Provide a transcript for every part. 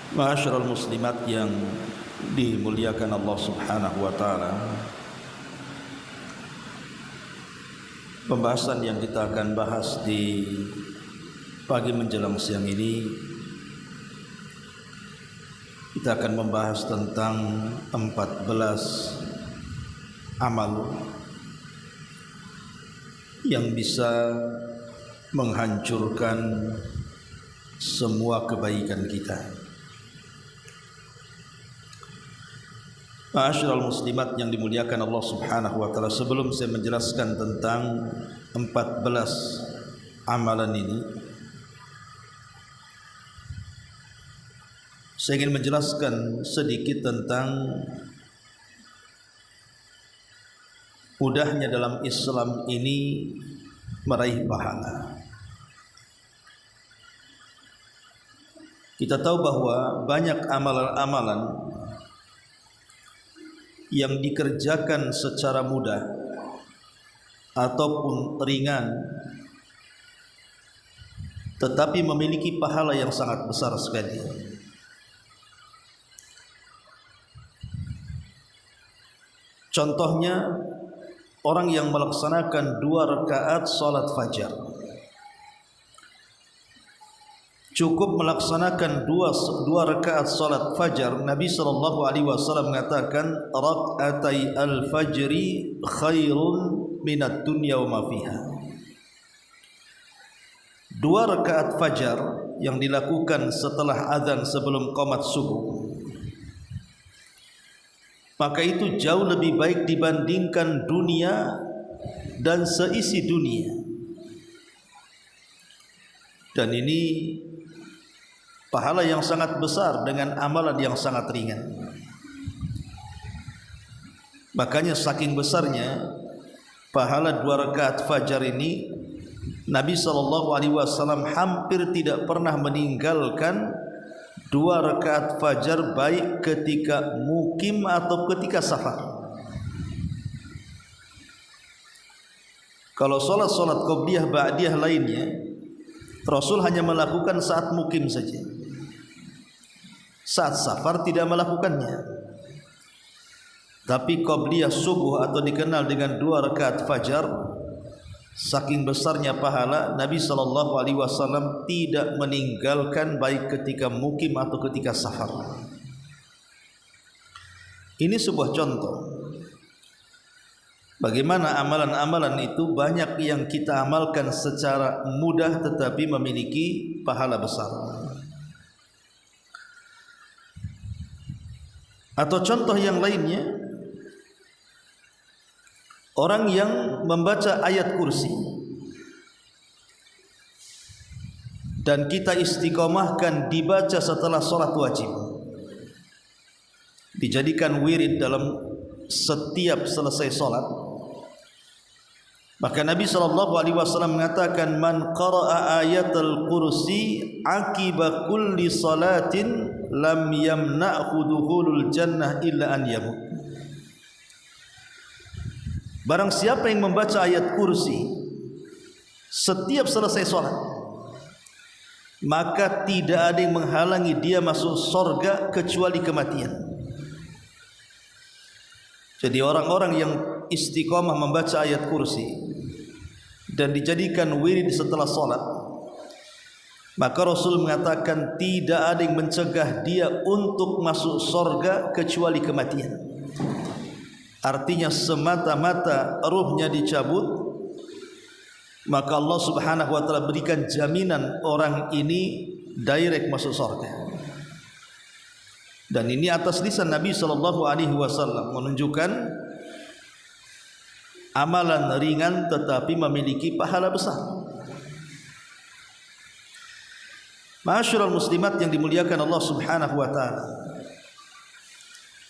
Ma'asyiral muslimat yang dimuliakan Allah Subhanahu wa taala. Pembahasan yang kita akan bahas di pagi menjelang siang ini, kita akan membahas tentang 14 amal yang bisa menghancurkan semua kebaikan kita. Ma'asyiral muslimat yang dimuliakan Allah Subhanahu wa taala, sebelum saya menjelaskan tentang 14 amalan ini, saya ingin menjelaskan sedikit tentang mudahnya dalam Islam ini meraih pahala. Kita tahu bahwa banyak amalan-amalan yang dikerjakan secara mudah ataupun ringan, tetapi memiliki pahala yang sangat besar sekali. Contohnya, orang yang melaksanakan 2 rakaat salat fajar, cukup melaksanakan dua rakaat salat fajar. Nabi SAW mengatakan, rakaatai al-fajri khairun minad dunya wa ma fiha. 2 rakaat fajar yang dilakukan setelah azan sebelum qomat subuh, maka itu jauh lebih baik dibandingkan dunia dan seisi dunia. Dan ini pahala yang sangat besar dengan amalan yang sangat ringan. Makanya saking besarnya pahala 2 rakaat fajar ini, Nabi SAW hampir tidak pernah meninggalkan 2 rakaat fajar, baik ketika mukim atau ketika safar. Kalau solat-solat qobliyah ba'diyah lainnya, Rasul hanya melakukan saat mukim saja. Saat safar tidak melakukannya. Tapi qobliyah subuh atau dikenal dengan 2 rakaat fajar, saking besarnya pahala, Nabi SAW tidak meninggalkan baik ketika mukim atau ketika safar. Ini sebuah contoh bagaimana amalan-amalan itu banyak yang kita amalkan secara mudah tetapi memiliki pahala besar. Atau contoh yang lainnya, orang yang membaca ayat kursi dan kita istiqomahkan dibaca setelah sholat wajib, dijadikan wirid dalam setiap selesai sholat, maka Nabi SAW mengatakan, man qara'a ayatul kursi akiba kulli salatin lam yamna'hu dukhulul jannah illa an yamut. Barang siapa yang membaca ayat kursi setiap selesai sholat, maka tidak ada yang menghalangi dia masuk surga kecuali kematian. Jadi orang-orang yang istiqomah membaca ayat kursi dan dijadikan wirid setelah sholat, maka Rasul mengatakan tidak ada yang mencegah dia untuk masuk surga kecuali kematian. Artinya semata-mata ruhnya dicabut, maka Allah Subhanahu wa taala berikan jaminan orang ini direct masuk surga. Dan ini atas lisan Nabi SAW menunjukkan amalan ringan tetapi memiliki pahala besar. Ma'asyiral muslimat yang dimuliakan Allah Subhanahu wa taala.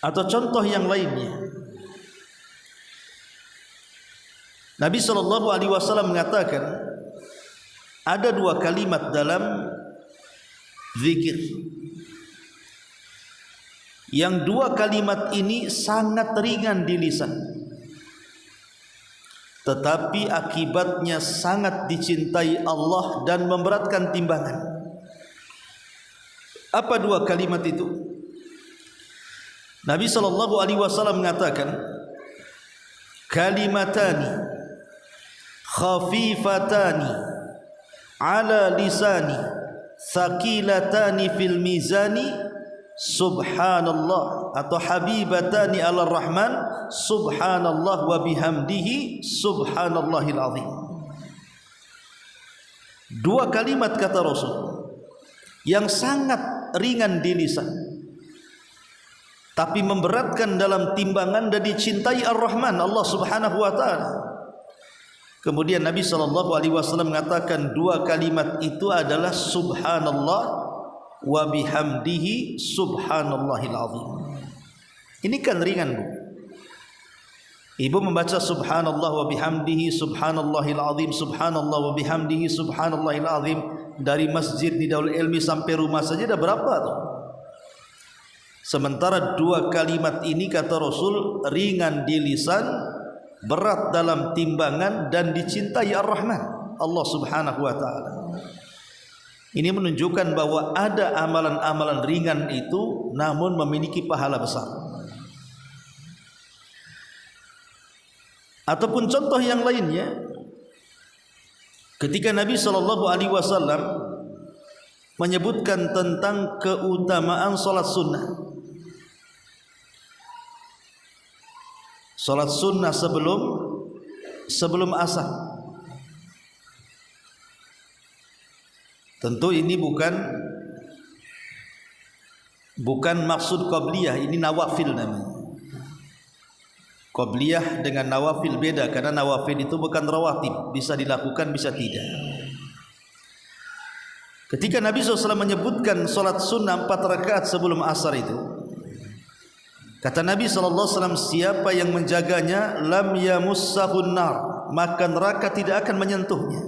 Atau contoh yang lainnya, Nabi SAW mengatakan ada 2 kalimat dalam zikir, yang 2 kalimat ini sangat ringan di lisan, tetapi akibatnya sangat dicintai Allah dan memberatkan timbangan. Apa dua kalimat itu? Nabi SAW mengatakan, kalimatani khafifatani ala lisani thaqilatani fil mizani subhanallah, atau habibatani ala rahman subhanallah wa bihamdihi subhanallahil azim. Dua kalimat kata Rasul yang sangat ringan di lisan tapi memberatkan dalam timbangan dan dicintai Ar-Rahman, Allah Subhanahu wa taala. Kemudian Nabi SAW mengatakan dua kalimat itu adalah subhanallah wa bihamdihi subhanallahil azim. Ini kan ringan, Bu. Ibu membaca subhanallah wa bihamdihi subhanallahil azim, subhanallah wa bihamdihi subhanallahil azim dari masjid di Darul Ilmi sampai rumah saja dah berapa tuh? Sementara dua kalimat ini kata Rasul ringan di lisan, berat dalam timbangan dan dicintai Ar-Rahman, Allah Subhanahu wa taala. Ini menunjukkan bahwa ada amalan-amalan ringan itu namun memiliki pahala besar. Ataupun contoh yang lainnya, ketika Nabi SAW menyebutkan tentang keutamaan salat sunnah. Salat sunnah sebelum asar. Tentu ini bukan maksud qabliyah, ini nawafil namanya. Qabliyah dengan nawafil beda, karena nawafil itu bukan rawatib, bisa dilakukan bisa tidak. Ketika Nabi SAW menyebutkan salat sunnah 4 rakaat sebelum asar itu, kata Nabi SAW, siapa yang menjaganya lam yamussahun nar, maka neraka tidak akan menyentuhnya.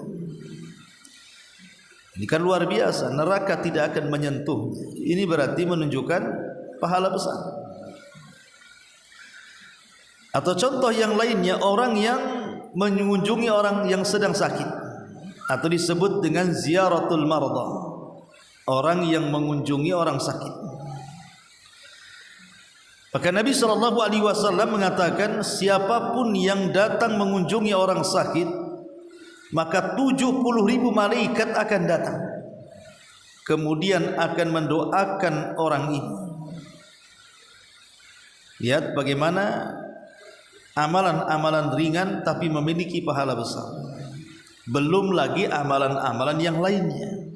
Ini kan luar biasa, neraka tidak akan menyentuhnya. Ini berarti menunjukkan pahala besar. Atau contoh yang lainnya, orang yang mengunjungi orang yang sedang sakit, atau disebut dengan ziyaratul marda, orang yang mengunjungi orang sakit. Maka Nabi SAW mengatakan, siapapun yang datang mengunjungi orang sakit, maka 70.000 malaikat akan datang, kemudian akan mendoakan orang ini. Lihat bagaimana amalan-amalan ringan tapi memiliki pahala besar. Belum lagi amalan-amalan yang lainnya,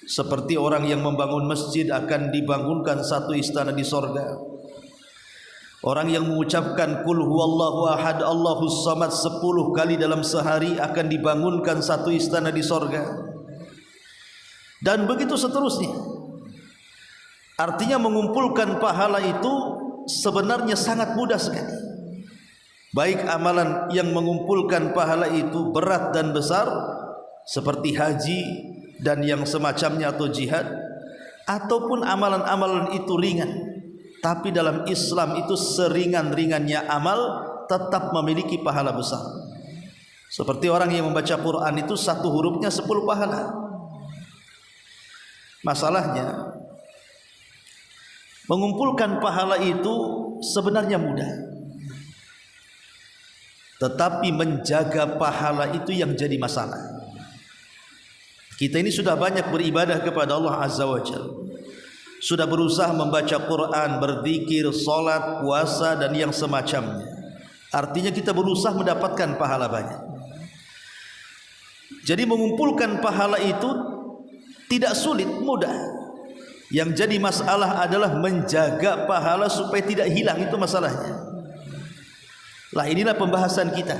seperti orang yang membangun masjid akan dibangunkan satu istana di sorga. Orang yang mengucapkan Qul huwallahu ahad Allahus samad 10 kali dalam sehari akan dibangunkan satu istana di sorga. Dan begitu seterusnya. Artinya mengumpulkan pahala itu sebenarnya sangat mudah sekali. Baik amalan yang mengumpulkan pahala itu berat dan besar, seperti haji dan yang semacamnya atau jihad, ataupun amalan-amalan itu ringan, tapi dalam Islam itu seringan-ringannya amal tetap memiliki pahala besar. Seperti orang yang membaca Quran itu satu hurufnya 10 pahala. Masalahnya mengumpulkan pahala itu sebenarnya mudah, tetapi menjaga pahala itu yang jadi masalah. Kita ini sudah banyak beribadah kepada Allah Azza wa Jalla, sudah berusaha membaca Quran, berzikir, salat, puasa dan yang semacamnya. Artinya kita berusaha mendapatkan pahala banyak. Jadi mengumpulkan pahala itu tidak sulit, mudah. Yang jadi masalah adalah menjaga pahala supaya tidak hilang, itu masalahnya. Lah inilah pembahasan kita,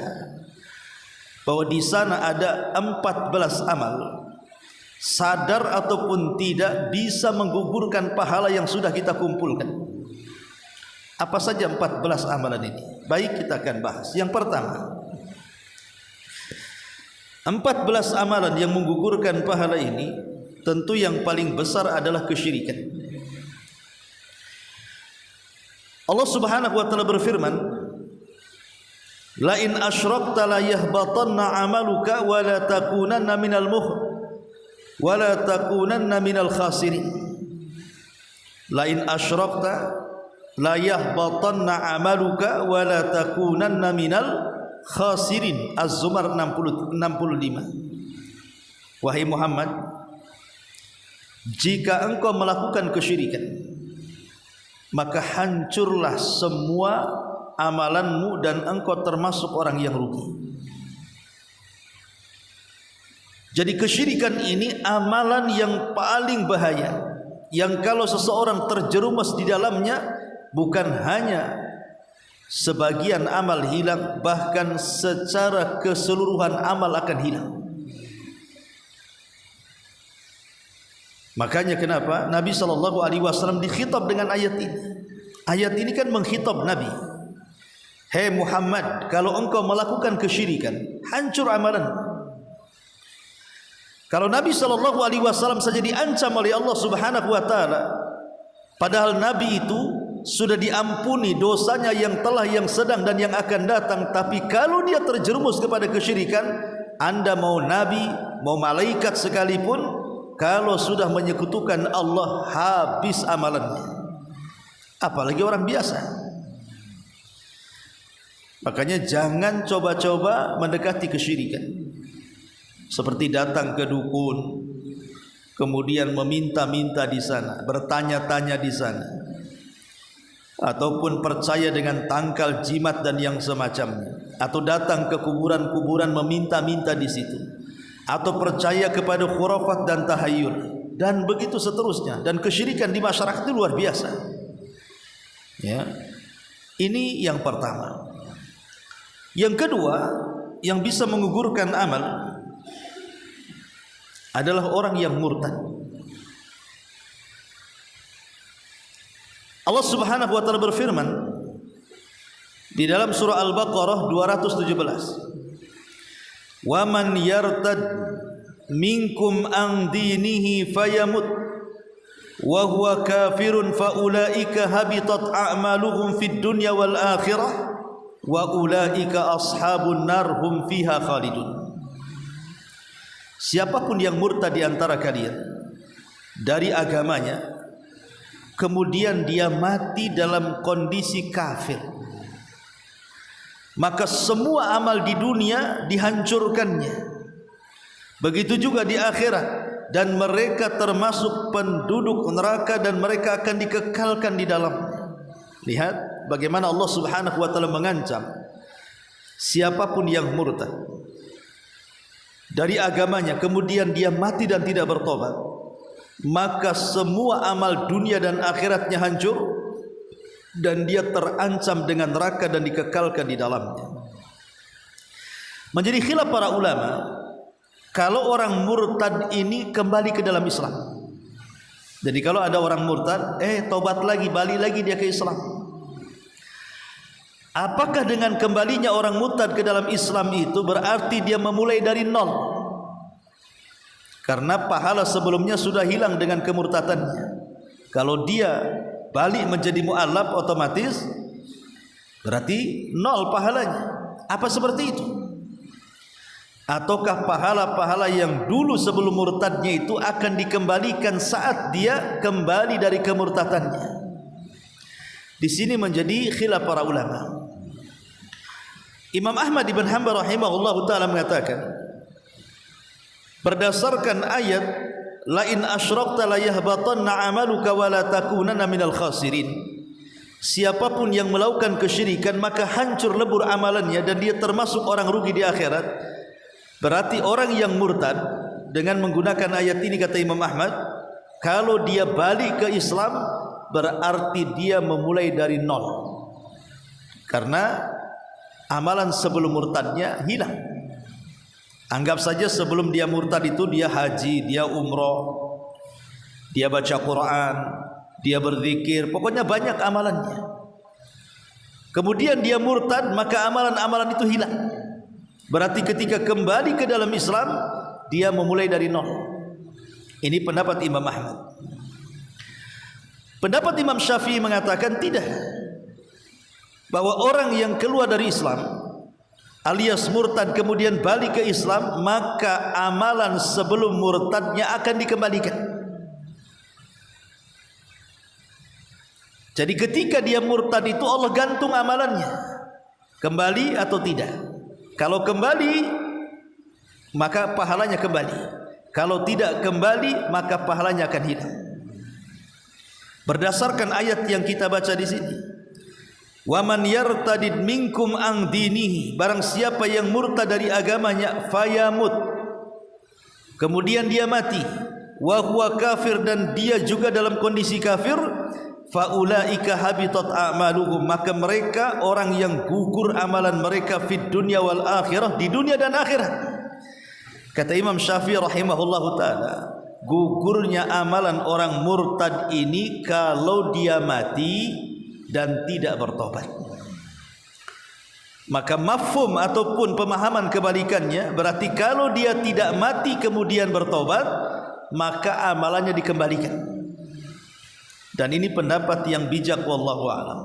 bahwa di sana ada 14 amal, sadar ataupun tidak bisa menggugurkan pahala yang sudah kita kumpulkan. Apa saja 14 amalan ini? Baik, kita akan bahas. Yang pertama, 14 amalan yang menggugurkan pahala ini, tentu yang paling besar adalah kesyirikan. Allah Subhanahu wa taala berfirman, la in asyrakta la yahbatanna amaluka wa la takunanna minal khasirin. lain asyrakta la yahbatanna amaluka wa la takunanna minal khasirin. Az-Zumar 65. Wahai Muhammad, jika engkau melakukan kesyirikan, maka hancurlah semua amalanmu dan engkau termasuk orang yang rugi. Jadi kesyirikan ini amalan yang paling bahaya, yang kalau seseorang terjerumus di dalamnya, bukan hanya sebagian amal hilang, bahkan secara keseluruhan amal akan hilang. Makanya kenapa Nabi SAW dikhitab dengan ayat ini. Ayat ini kan mengkhitab Nabi. Hei Muhammad, kalau engkau melakukan kesyirikan, hancur amalan. Kalau Nabi SAW saja diancam oleh Allah Subhanahu wa taala, padahal Nabi itu sudah diampuni dosanya yang telah, yang sedang dan yang akan datang, tapi kalau dia terjerumus kepada kesyirikan, Anda mau nabi, mau malaikat sekalipun, kalau sudah menyekutukan Allah, habis amalannya. Apalagi orang biasa. Makanya jangan coba-coba mendekati kesyirikan, seperti datang ke dukun, kemudian meminta-minta di sana, bertanya-tanya di sana, ataupun percaya dengan tangkal jimat dan yang semacamnya, atau datang ke kuburan-kuburan meminta-minta di situ, atau percaya kepada khurafat dan tahayul, dan begitu seterusnya. Dan kesyirikan di masyarakat itu luar biasa. Ya, ini yang pertama. Yang kedua, yang bisa menggugurkan amal adalah orang yang murtad. Allah Subhanahu wa taala berfirman di dalam surah Al-Baqarah 217, "Wa man yartad minkum an dinihi fayamut wa huwa kafirun fa ulaika habitat a'maluhum fid dunya wal akhirah wa ulaika ashabun nar hum fiha khalidun." Siapapun yang murtad di antara kalian dari agamanya, kemudian dia mati dalam kondisi kafir, maka semua amal di dunia dihancurkannya, begitu juga di akhirat, dan mereka termasuk penduduk neraka dan mereka akan dikekalkan di dalamnya. Lihat bagaimana Allah Subhanahu wa taala mengancam siapapun yang murtad dari agamanya, kemudian dia mati dan tidak bertobat, maka semua amal dunia dan akhiratnya hancur dan dia terancam dengan neraka dan dikekalkan di dalamnya. Menjadi khilaf para ulama kalau orang murtad ini kembali ke dalam Islam. Jadi kalau ada orang murtad, tobat lagi, balik lagi dia ke Islam, apakah dengan kembalinya orang murtad ke dalam Islam itu berarti dia memulai dari nol? Karena pahala sebelumnya sudah hilang dengan kemurtadannya. Kalau dia balik menjadi mu'allaf, otomatis berarti nol pahalanya. Apa seperti itu? Ataukah pahala-pahala yang dulu sebelum murtadnya itu akan dikembalikan saat dia kembali dari kemurtadannya? Di sini menjadi khilaf para ulama. Imam Ahmad ibn Hanbal rahimahullah taala mengatakan, berdasarkan ayat la in asyrakta la yahbatanna amaluka wa la takunanna minal khasirin, siapapun yang melakukan kesyirikan maka hancur lebur amalannya dan dia termasuk orang rugi di akhirat. Berarti orang yang murtad dengan menggunakan ayat ini, kata Imam Ahmad, kalau dia balik ke Islam berarti dia memulai dari nol, karena amalan sebelum murtadnya hilang. Anggap saja sebelum dia murtad itu dia haji, dia umroh, dia baca Quran, dia berzikir, pokoknya banyak amalannya. Kemudian dia murtad, maka amalan-amalan itu hilang. Berarti ketika kembali ke dalam Islam dia memulai dari nol. Ini pendapat Imam Ahmad. Pendapat Imam Syafi'i mengatakan tidak, bahwa orang yang keluar dari Islam alias murtad kemudian balik ke Islam, maka amalan sebelum murtadnya akan dikembalikan. Jadi ketika dia murtad itu Allah gantung amalannya, kembali atau tidak. Kalau kembali maka pahalanya kembali, kalau tidak kembali maka pahalanya akan hilang. Berdasarkan ayat yang kita baca di sini, wa man yartadid minkum an dinihi, barang siapa yang murtad dari agamanya, fayamut, kemudian dia mati, wa huwa kafir, dan dia juga dalam kondisi kafir, faulaika habitat a'maluhum, maka mereka orang yang gugur amalan mereka fid dunya wal akhirah, di dunia dan akhirat. Kata Imam Syafi'i rahimahullahu taala, gugurnya amalan orang murtad ini kalau dia mati dan tidak bertobat. Maka mafhum ataupun pemahaman kebalikannya, berarti kalau dia tidak mati kemudian bertobat, maka amalannya dikembalikan. Dan ini pendapat yang bijak, wallahu a'lam.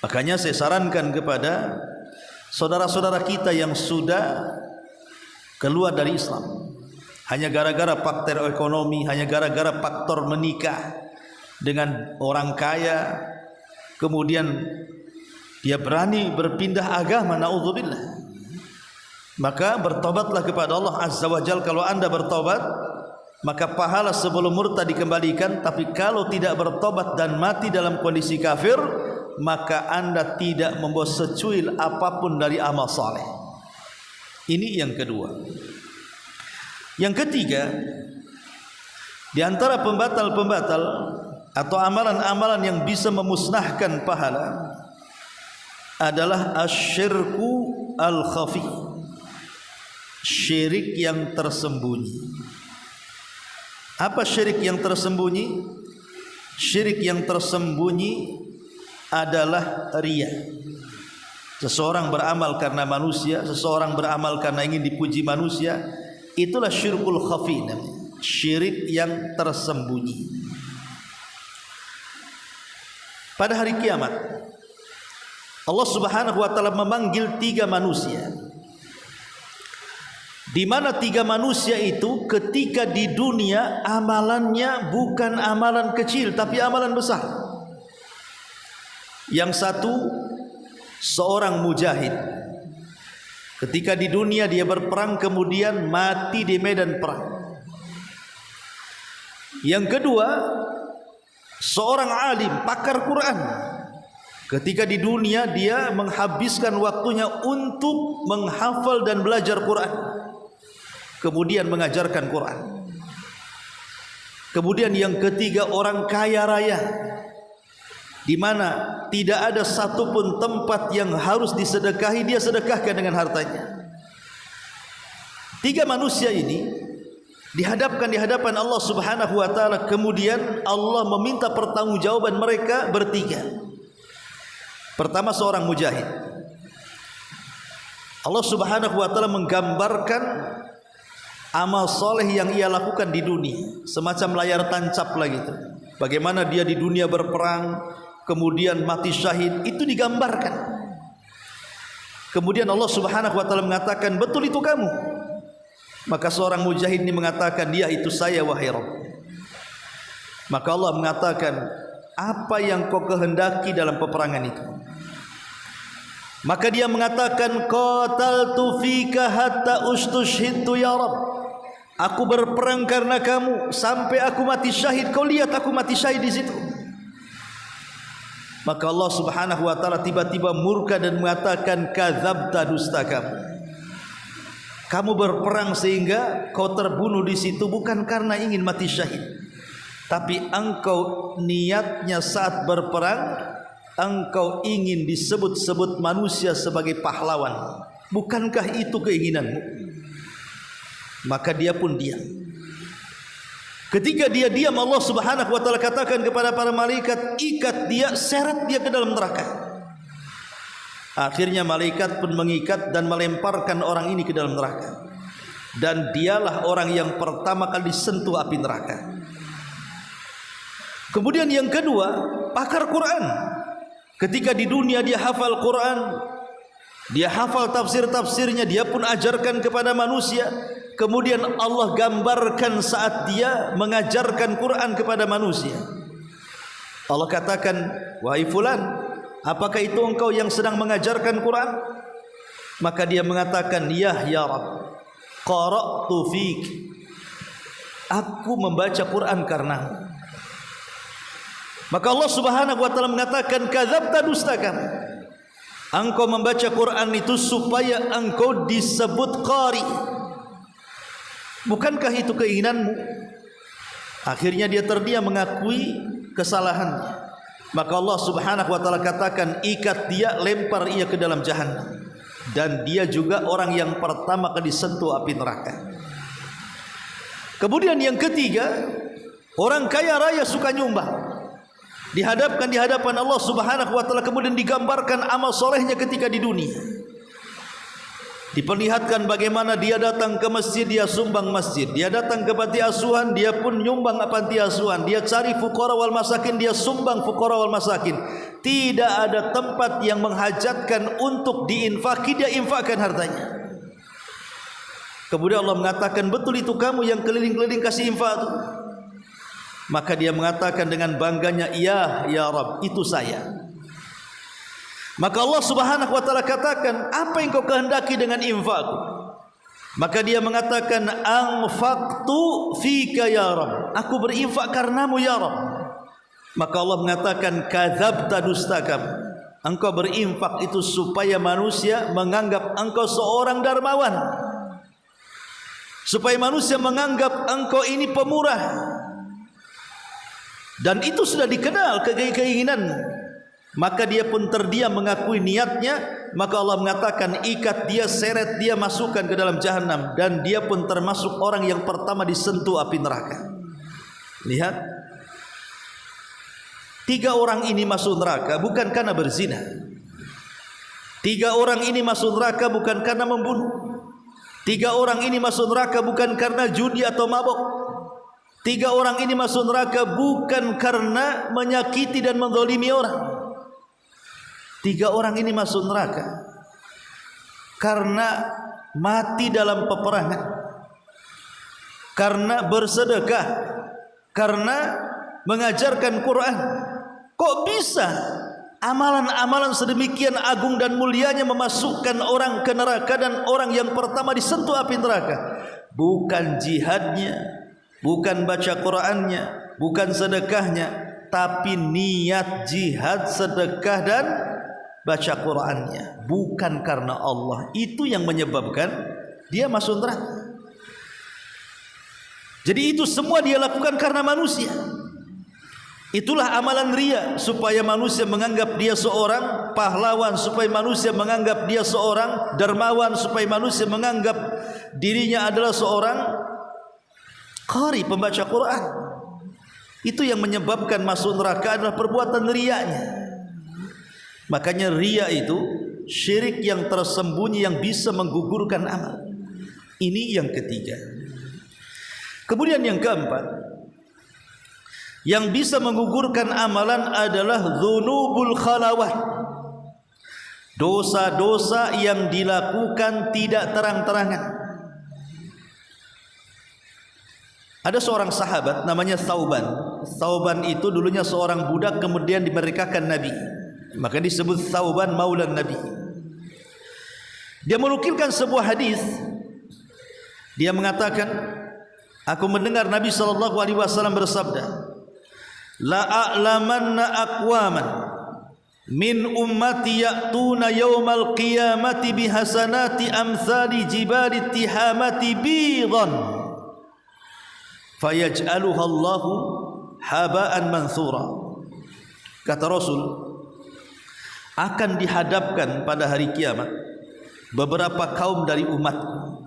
Makanya saya sarankan kepada saudara-saudara kita yang sudah keluar dari Islam hanya gara-gara faktor ekonomi, hanya gara-gara faktor menikah dengan orang kaya, kemudian dia berani berpindah agama, naudzubillah, maka bertobatlah kepada Allah Azza wa Jalla. Kalau anda bertobat, maka pahala sebelum murtad dikembalikan. Tapi kalau tidak bertobat dan mati dalam kondisi kafir, maka anda tidak membawa secuil apapun dari amal saleh. Ini yang kedua. Yang ketiga, di antara pembatal-pembatal atau amalan-amalan yang bisa memusnahkan pahala adalah asyirku al-khafi, syirik yang tersembunyi. Apa syirik yang tersembunyi? Syirik yang tersembunyi adalah riya. Seseorang beramal karena manusia, seseorang beramal karena ingin dipuji manusia, itulah syirkul khafi, syirik yang tersembunyi. Pada hari kiamat Allah Subhanahu wa taala memanggil 3 manusia, di mana 3 manusia itu ketika di dunia amalannya bukan amalan kecil tapi amalan besar. Yang satu seorang mujahid, ketika di dunia dia berperang kemudian mati di medan perang. Yang kedua seorang alim, pakar Quran, ketika di dunia dia menghabiskan waktunya untuk menghafal dan belajar Quran, kemudian mengajarkan Quran. Kemudian yang ketiga orang kaya raya, di mana tidak ada satupun tempat yang harus disedekahi, dia sedekahkan dengan hartanya. 3 manusia ini dihadapkan di hadapan Allah Subhanahu wa taala, kemudian Allah meminta pertanggungjawaban mereka bertiga. Pertama seorang mujahid, Allah Subhanahu wa taala menggambarkan amal soleh yang ia lakukan di dunia, semacam layar tancap lah gitu. Bagaimana dia di dunia berperang, kemudian mati syahid, itu digambarkan. Kemudian Allah Subhanahu wa taala mengatakan, betul itu kamu? Maka seorang mujahid ini mengatakan, dia itu saya wahai Rabb. Maka Allah mengatakan, apa yang kau kehendaki dalam peperangan itu? Maka dia mengatakan, qataltu fika hatta ustushhidtu ya Rabb. Aku berperang karena kamu sampai aku mati syahid. Kau lihat aku mati syahid di situ. Maka Allah Subhanahu wa taala tiba-tiba murka dan mengatakan, kadzabta, dusta kamu. Kamu berperang sehingga kau terbunuh di situ bukan karena ingin mati syahid, tapi engkau niatnya saat berperang engkau ingin disebut-sebut manusia sebagai pahlawan. Bukankah itu keinginanmu? Maka dia pun diam. Ketika dia diam, Allah Subhanahu wa taala katakan kepada para malaikat, ikat dia, seret dia ke dalam neraka. Akhirnya malaikat pun mengikat dan melemparkan orang ini ke dalam neraka. Dan dialah orang yang pertama kali disentuh api neraka. Kemudian yang kedua, pakar Quran. Ketika di dunia dia hafal Quran, dia hafal tafsir-tafsirnya, dia pun ajarkan kepada manusia. Kemudian Allah gambarkan saat dia mengajarkan Quran kepada manusia. Allah katakan, wahai fulan, apakah itu engkau yang sedang mengajarkan Quran? Maka dia mengatakan, ya Rabb, qara'tu fik, aku membaca Quran karenamu. Maka Allah Subhanahu wa taala mengatakan, kadzabta, dustakan. Engkau membaca Quran itu supaya engkau disebut qari. Bukankah itu keinginanmu? Akhirnya dia terdiam mengakui kesalahannya. Maka Allah Subhanahu wa taala katakan, ikat dia, lempar ia ke dalam jahannam, dan dia juga orang yang pertama kali disentuh api neraka. Kemudian yang ketiga, orang kaya raya suka nyumbang. Dihadapkan di hadapan Allah Subhanahu wa taala, kemudian digambarkan amal solehnya ketika di dunia. Diperlihatkan bagaimana dia datang ke masjid, dia sumbang masjid. Dia datang ke panti asuhan, dia pun nyumbang panti asuhan. Dia cari fuqara wal masakin, dia sumbang fuqara wal masakin. Tidak ada tempat yang menghajatkan untuk diinfaki, dia infakkan hartanya. Kemudian Allah mengatakan, betul itu kamu yang keliling-keliling kasih infak itu? Maka dia mengatakan dengan bangganya, ya Rabb, itu saya. Maka Allah Subhanahu wa taala katakan, apa yang kau kehendaki dengan infakku? Maka dia mengatakan, anfaqtu fika ya Rabb, aku berinfak karenamu ya Rabb. Maka Allah mengatakan, kadzabta, dustakam, engkau berinfak itu supaya manusia menganggap engkau seorang dermawan, supaya manusia menganggap engkau ini pemurah. Dan itu sudah dikenal keinginanmu. Maka dia pun terdiam mengakui niatnya. Maka Allah mengatakan, ikat dia, seret dia, masukkan ke dalam jahannam, dan dia pun termasuk orang yang pertama disentuh api neraka. Lihat, 3 orang ini masuk neraka bukan karena berzina. 3 orang ini masuk neraka bukan karena membunuh. 3 orang ini masuk neraka bukan karena judi atau mabok. 3 orang ini masuk neraka bukan karena menyakiti dan menzalimi orang. 3 orang ini masuk neraka karena mati dalam peperangan, karena bersedekah, karena mengajarkan Quran. Kok bisa amalan-amalan sedemikian agung dan mulianya memasukkan orang ke neraka, dan orang yang pertama disentuh api neraka bukan jihadnya, bukan baca Qurannya, bukan sedekahnya, tapi niat jihad, sedekah dan baca Qurannya, bukan karena Allah. Itu yang menyebabkan dia masuk neraka. Jadi itu semua dia lakukan karena manusia. Itulah amalan riya, supaya manusia menganggap dia seorang pahlawan, supaya manusia menganggap dia seorang dermawan, supaya manusia menganggap dirinya adalah seorang qari, pembaca Quran. Itu yang menyebabkan masuk neraka adalah perbuatan riyanya. Makanya riya itu syirik yang tersembunyi yang bisa menggugurkan amal. Ini yang ketiga. Kemudian yang keempat, yang bisa menggugurkan amalan adalah dzunubul khalawat, dosa-dosa yang dilakukan tidak terang-terangan. Ada seorang sahabat namanya Thauban. Thauban itu dulunya seorang budak, kemudian dimerdekakan Nabi. Maka disebut Thauban maulan Nabi. Dia menukilkan sebuah hadis. Dia mengatakan, aku mendengar Nabi SAW bersabda, la a'lamanna aqwaman min ummati ya'tuna yawmal qiyamati bihasanati amthali jibali tihamati bidan fayaj'aluha Allahu haba'an manthura. Kata Rasul, akan dihadapkan pada hari kiamat beberapa kaum dari umatku.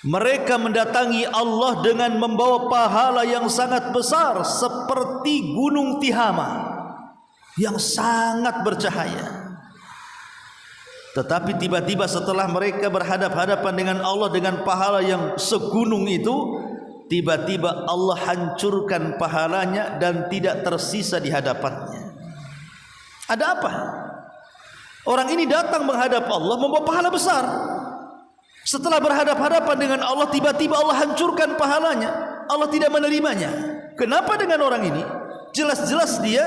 Mereka mendatangi Allah dengan membawa pahala yang sangat besar seperti gunung Tihama yang sangat bercahaya. Tetapi tiba-tiba setelah mereka berhadap-hadapan dengan Allah dengan pahala yang segunung itu, tiba-tiba Allah hancurkan pahalanya dan tidak tersisa di hadapannya. Ada apa? Orang ini datang menghadap Allah membawa pahala besar. Setelah berhadap-hadapan dengan Allah, tiba-tiba Allah hancurkan pahalanya. Allah tidak menerimanya. Kenapa dengan orang ini? jelas-jelas dia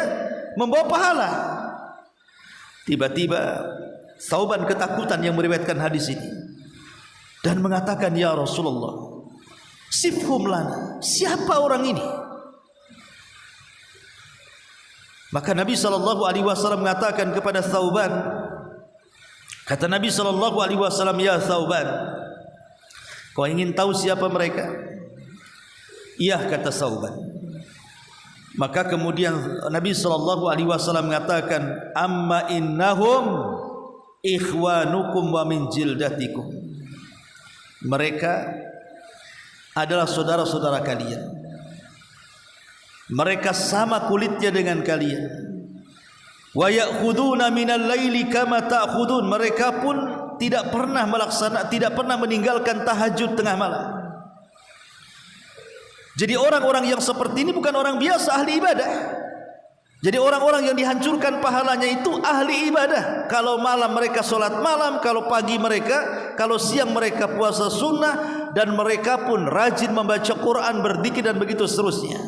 membawa pahala. Tiba-tiba Thauban ketakutan yang meriwayatkan hadis ini dan mengatakan, ya Rasulullah, sifhum lana, siapa orang ini? Maka Nabi SAW mengatakan kepada Thauban, kata Nabi SAW, ya Thauban, kau ingin tahu siapa mereka? Iya, kata Thauban. Maka kemudian Nabi SAW mengatakan, amma innahum ikhwanukum wa min jildatikum. Mereka adalah saudara-saudara kalian. Mereka sama kulitnya dengan kalian. Wa ya'khuduna minal laili kama ta'khudun. Mereka pun tidak pernah meninggalkan tahajud tengah malam. Jadi orang-orang yang seperti ini bukan orang biasa, ahli ibadah. Jadi orang-orang yang dihancurkan pahalanya itu ahli ibadah. Kalau malam mereka sholat malam, kalau pagi mereka, kalau siang mereka puasa sunnah, dan mereka pun rajin membaca Quran, berzikir dan begitu seterusnya.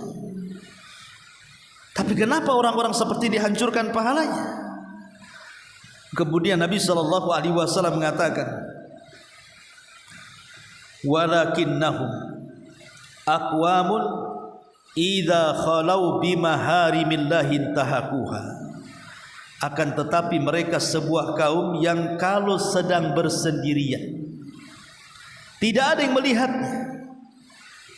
Tapi kenapa orang-orang seperti dihancurkan pahalanya? Kemudian Nabi SAW mengatakan, walakinnahum aqwamun idza khalau bimaharimillahi intahaquha. Akan tetapi mereka sebuah kaum yang kalau sedang bersendirian, tidak ada yang melihatnya,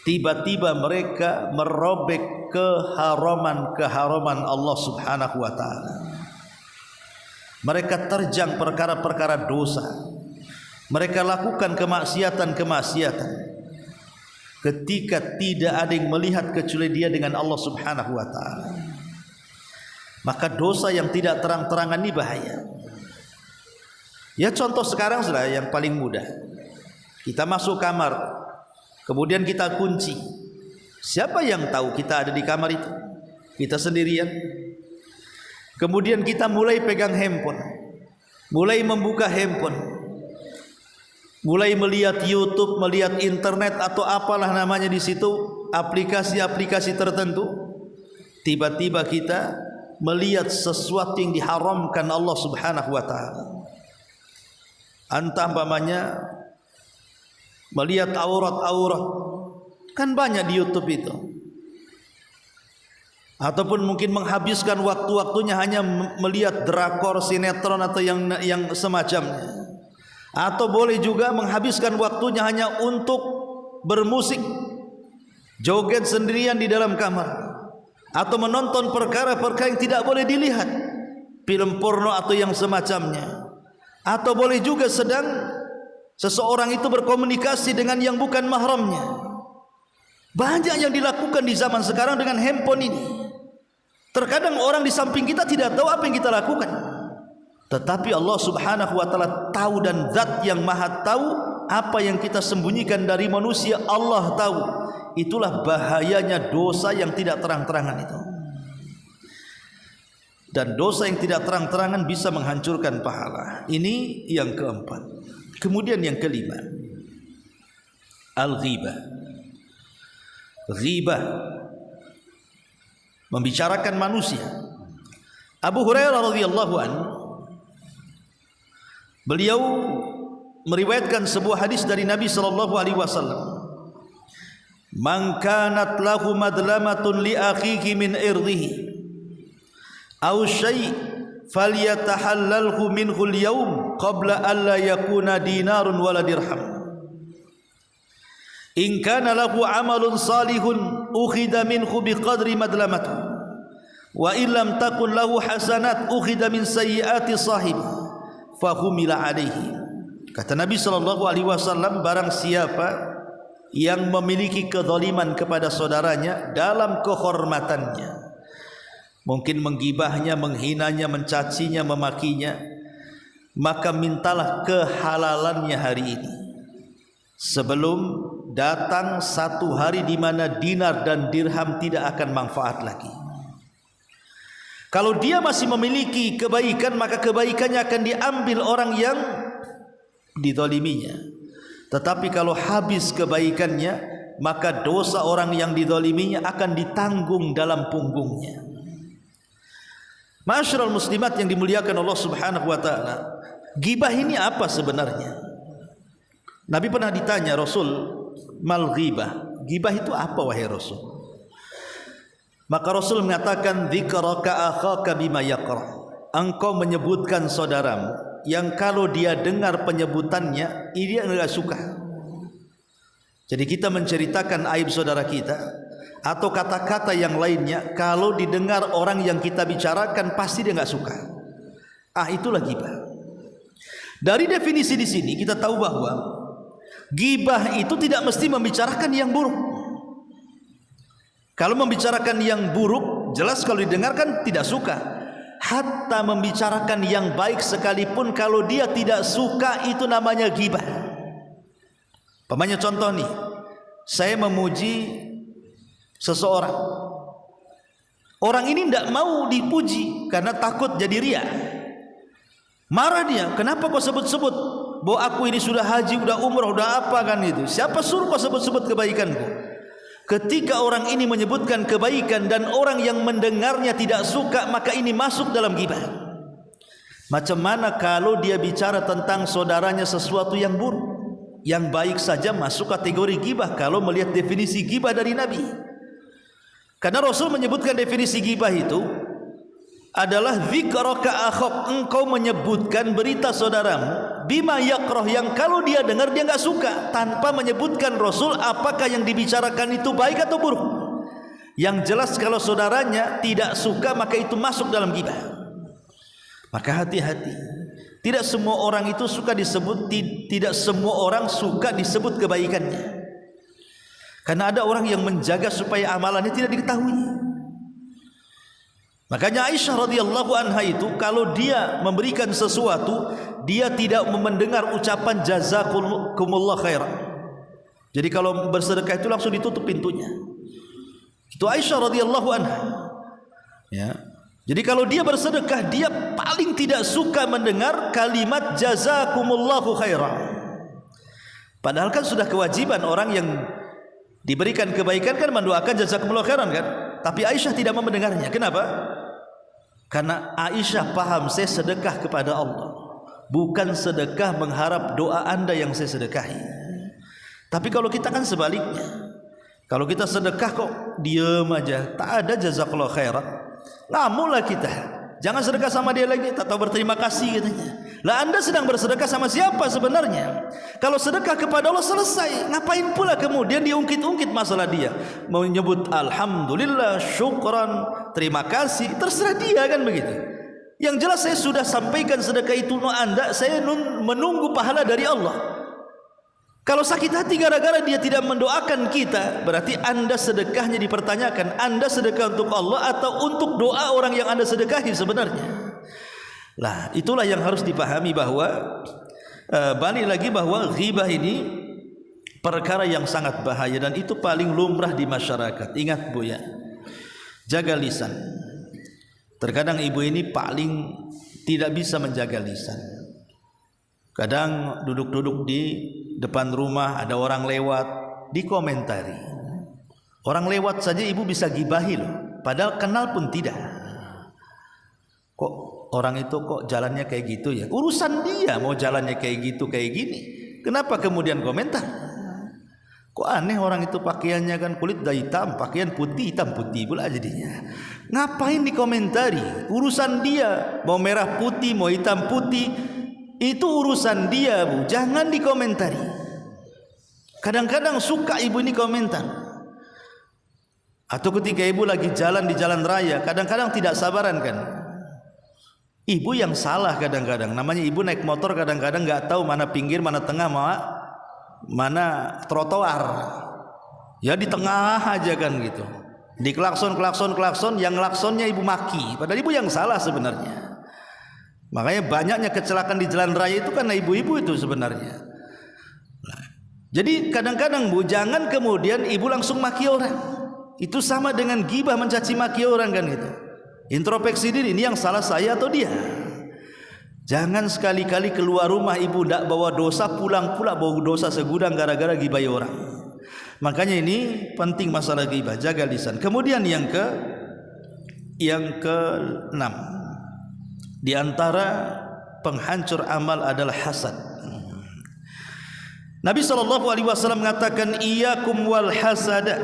tiba-tiba mereka merobek keharaman Allah Subhanahu wa taala. Mereka terjang perkara-perkara dosa. Mereka lakukan kemaksiatan-kemaksiatan ketika tidak ada yang melihat kecuali dia dengan Allah Subhanahu wa taala. Maka dosa yang tidak terang-terangan ini bahaya. Ya, contoh sekarang sudah yang paling mudah. Kita masuk kamar, kemudian kita kunci. Siapa yang tahu kita ada di kamar itu? Kita sendirian. Kemudian kita mulai pegang handphone, mulai membuka handphone, mulai melihat YouTube, melihat internet atau apalah namanya di situ, aplikasi-aplikasi tertentu. Tiba-tiba kita melihat sesuatu yang diharamkan Allah Subhanahu wa taala. Entah umpamanya melihat aurat-aurat, kan banyak di YouTube itu. Ataupun mungkin menghabiskan waktu-waktunya hanya melihat drakor, sinetron atau yang semacamnya. Atau boleh juga menghabiskan waktunya hanya untuk bermusik, joget sendirian di dalam kamar, atau menonton perkara-perkara yang tidak boleh dilihat, film porno atau yang semacamnya. Atau boleh juga sedang seseorang itu berkomunikasi dengan yang bukan mahramnya. Banyak yang dilakukan di zaman sekarang dengan handphone ini. Terkadang orang di samping kita tidak tahu apa yang kita lakukan, tetapi Allah Subhanahu wa taala tahu, dan zat yang maha tahu apa yang kita sembunyikan dari manusia Allah tahu. Itulah bahayanya dosa yang tidak terang-terangan itu. Dan dosa yang tidak terang-terangan bisa menghancurkan pahala. Ini yang keempat. Kemudian yang kelima, al-ghibah. Ghibah, membicarakan manusia. Abu Hurairah radhiyallahu anhu, beliau meriwayatkan sebuah hadis dari Nabi sallallahu alaihi wasallam. Man kanat lahu madlamatun li akhihi min irdihi aw syai' falyatahallalhu minhu al-yawm qabla an la yakuna dinarun wala dirham. In kana lahu amalun salihun ukhida minhu biqadri madlamati wa illam takun lahu hasanat ukhida min sayyiati sahibi fa humila alaihi. Kata Nabi sallallahu alaihi wasallam, barang siapa yang memiliki kezaliman kepada saudaranya dalam kehormatannya, mungkin menggibahnya, menghinanya, mencacinya, memakinya, maka mintalah kehalalannya hari ini sebelum datang satu hari di mana dinar dan dirham tidak akan manfaat lagi. Kalau dia masih memiliki kebaikan, maka kebaikannya akan diambil orang yang dizaliminya. Tetapi kalau habis kebaikannya, maka dosa orang yang dizaliminya akan ditanggung dalam punggungnya. Ma'asyiral muslimat yang dimuliakan Allah Subhanahu wa taala, ghibah ini apa sebenarnya? Nabi pernah ditanya, Rasul, mal ghibah? Ghibah itu apa wahai Rasul? Maka Rasul mengatakan, dzikraka akhaka bima yakrah. Engkau menyebutkan saudaramu yang kalau dia dengar penyebutannya dia enggak suka. Jadi kita menceritakan aib saudara kita atau kata-kata yang lainnya, kalau didengar orang yang kita bicarakan pasti dia enggak suka. Itulah ghibah. Dari definisi di sini kita tahu bahwa ghibah itu tidak mesti membicarakan yang buruk. Kalau membicarakan yang buruk, jelas kalau didengarkan tidak suka. Hatta membicarakan yang baik sekalipun kalau dia tidak suka, itu namanya ghibah. Pamannya contoh nih, saya memuji seseorang. Orang ini tidak mau dipuji karena takut jadi riya. Marah dia, kenapa kau sebut-sebut bahwa aku ini sudah haji, sudah umrah, sudah apa kan itu? Siapa suruh kau sebut-sebut kebaikanku? Ketika orang ini menyebutkan kebaikan dan orang yang mendengarnya tidak suka, maka ini masuk dalam ghibah. Macam mana kalau dia bicara tentang saudaranya sesuatu yang buruk? Yang baik saja masuk kategori ghibah kalau melihat definisi ghibah dari Nabi. Karena Rasul menyebutkan definisi ghibah itu adalah dzikraka akhak, engkau menyebutkan berita saudaramu bima yakrah, yang kalau dia dengar dia enggak suka, tanpa menyebutkan Rasul apakah yang dibicarakan itu baik atau buruk. Yang jelas kalau saudaranya tidak suka, maka itu masuk dalam ghibah. Maka hati-hati, tidak semua orang itu suka disebut, tidak semua orang suka disebut kebaikannya. Karena ada orang yang menjaga supaya amalannya tidak diketahui. Makanya Aisyah radhiyallahu anha itu kalau dia memberikan sesuatu, dia tidak mendengar ucapan jazakumullah khairan. Jadi kalau bersedekah itu langsung ditutup pintunya. Itu Aisyah radhiyallahu anha. Ya. Jadi kalau dia bersedekah, dia paling tidak suka mendengar kalimat jazakumullahu khairan. Padahal kan sudah kewajiban orang yang diberikan kebaikan kan mendoakan jazakumullahu khairan kan. Tapi Aisyah tidak mau mendengarnya. Kenapa? Karena Aisyah paham, saya sedekah kepada Allah, bukan sedekah mengharap doa anda yang saya sedekahi. Tapi kalau kita kan sebaliknya, kalau kita sedekah kok diam aja, tak ada jazakallahu khairan, ngamuklah kita. Jangan sedekah sama dia lagi, tak tahu berterima kasih katanya. Lah anda sedang bersedekah sama siapa sebenarnya? Kalau sedekah kepada Allah selesai, ngapain pula kemudian diungkit-ungkit masalah dia? Mau nyebut alhamdulillah, syukran, terima kasih, terserah dia kan begitu. Yang jelas saya sudah sampaikan sedekah itu anda, saya menunggu pahala dari Allah. Kalau sakit hati gara-gara dia tidak mendoakan kita, berarti anda sedekahnya dipertanyakan. Anda sedekah untuk Allah atau untuk doa orang yang anda sedekahi sebenarnya? Lah itulah yang harus dipahami, bahwa balik lagi bahwa ghibah ini perkara yang sangat bahaya dan itu paling lumrah di masyarakat. Ingat Bu ya, jaga lisan. Terkadang ibu ini paling tidak bisa menjaga lisan. Kadang duduk-duduk di depan rumah, ada orang lewat, dikomentari. Orang lewat saja ibu bisa gibahi loh, padahal kenal pun tidak. Kok orang itu kok jalannya kayak gitu ya? Urusan dia mau jalannya kayak gitu kayak gini. Kenapa kemudian komentar? Kok aneh orang itu pakaiannya kan kulit dah hitam, pakaian putih hitam putih pula jadinya. Ngapain dikomentari? Urusan dia, mau merah putih mau hitam putih, itu urusan dia Bu, jangan dikomentari. Kadang-kadang suka ibu ini komentar. Atau ketika ibu lagi jalan di jalan raya, kadang-kadang tidak sabaran kan. Ibu yang salah kadang-kadang. Namanya ibu naik motor kadang-kadang nggak tahu mana pinggir, mana tengah, mana trotoar. Ya di tengah aja kan gitu. Di klakson, yang klaksonnya ibu maki. Padahal ibu yang salah sebenarnya. Makanya banyaknya kecelakaan di jalan raya itu karena ibu-ibu itu sebenarnya. Nah, jadi kadang-kadang Bu, jangan kemudian ibu langsung maki orang. Itu sama dengan ghibah, mencaci maki orang kan gitu. Introspeksi diri, ini yang salah saya atau dia? Jangan sekali-kali keluar rumah ibu tidak bawa dosa, pulang pula bawa dosa segudang gara-gara ghibahi orang. Makanya ini penting masalah ghibah, jaga lisan. Kemudian yang ke-6, Di antara penghancur amal adalah hasad. Nabi SAW mengatakan, iyyakum wal hasada,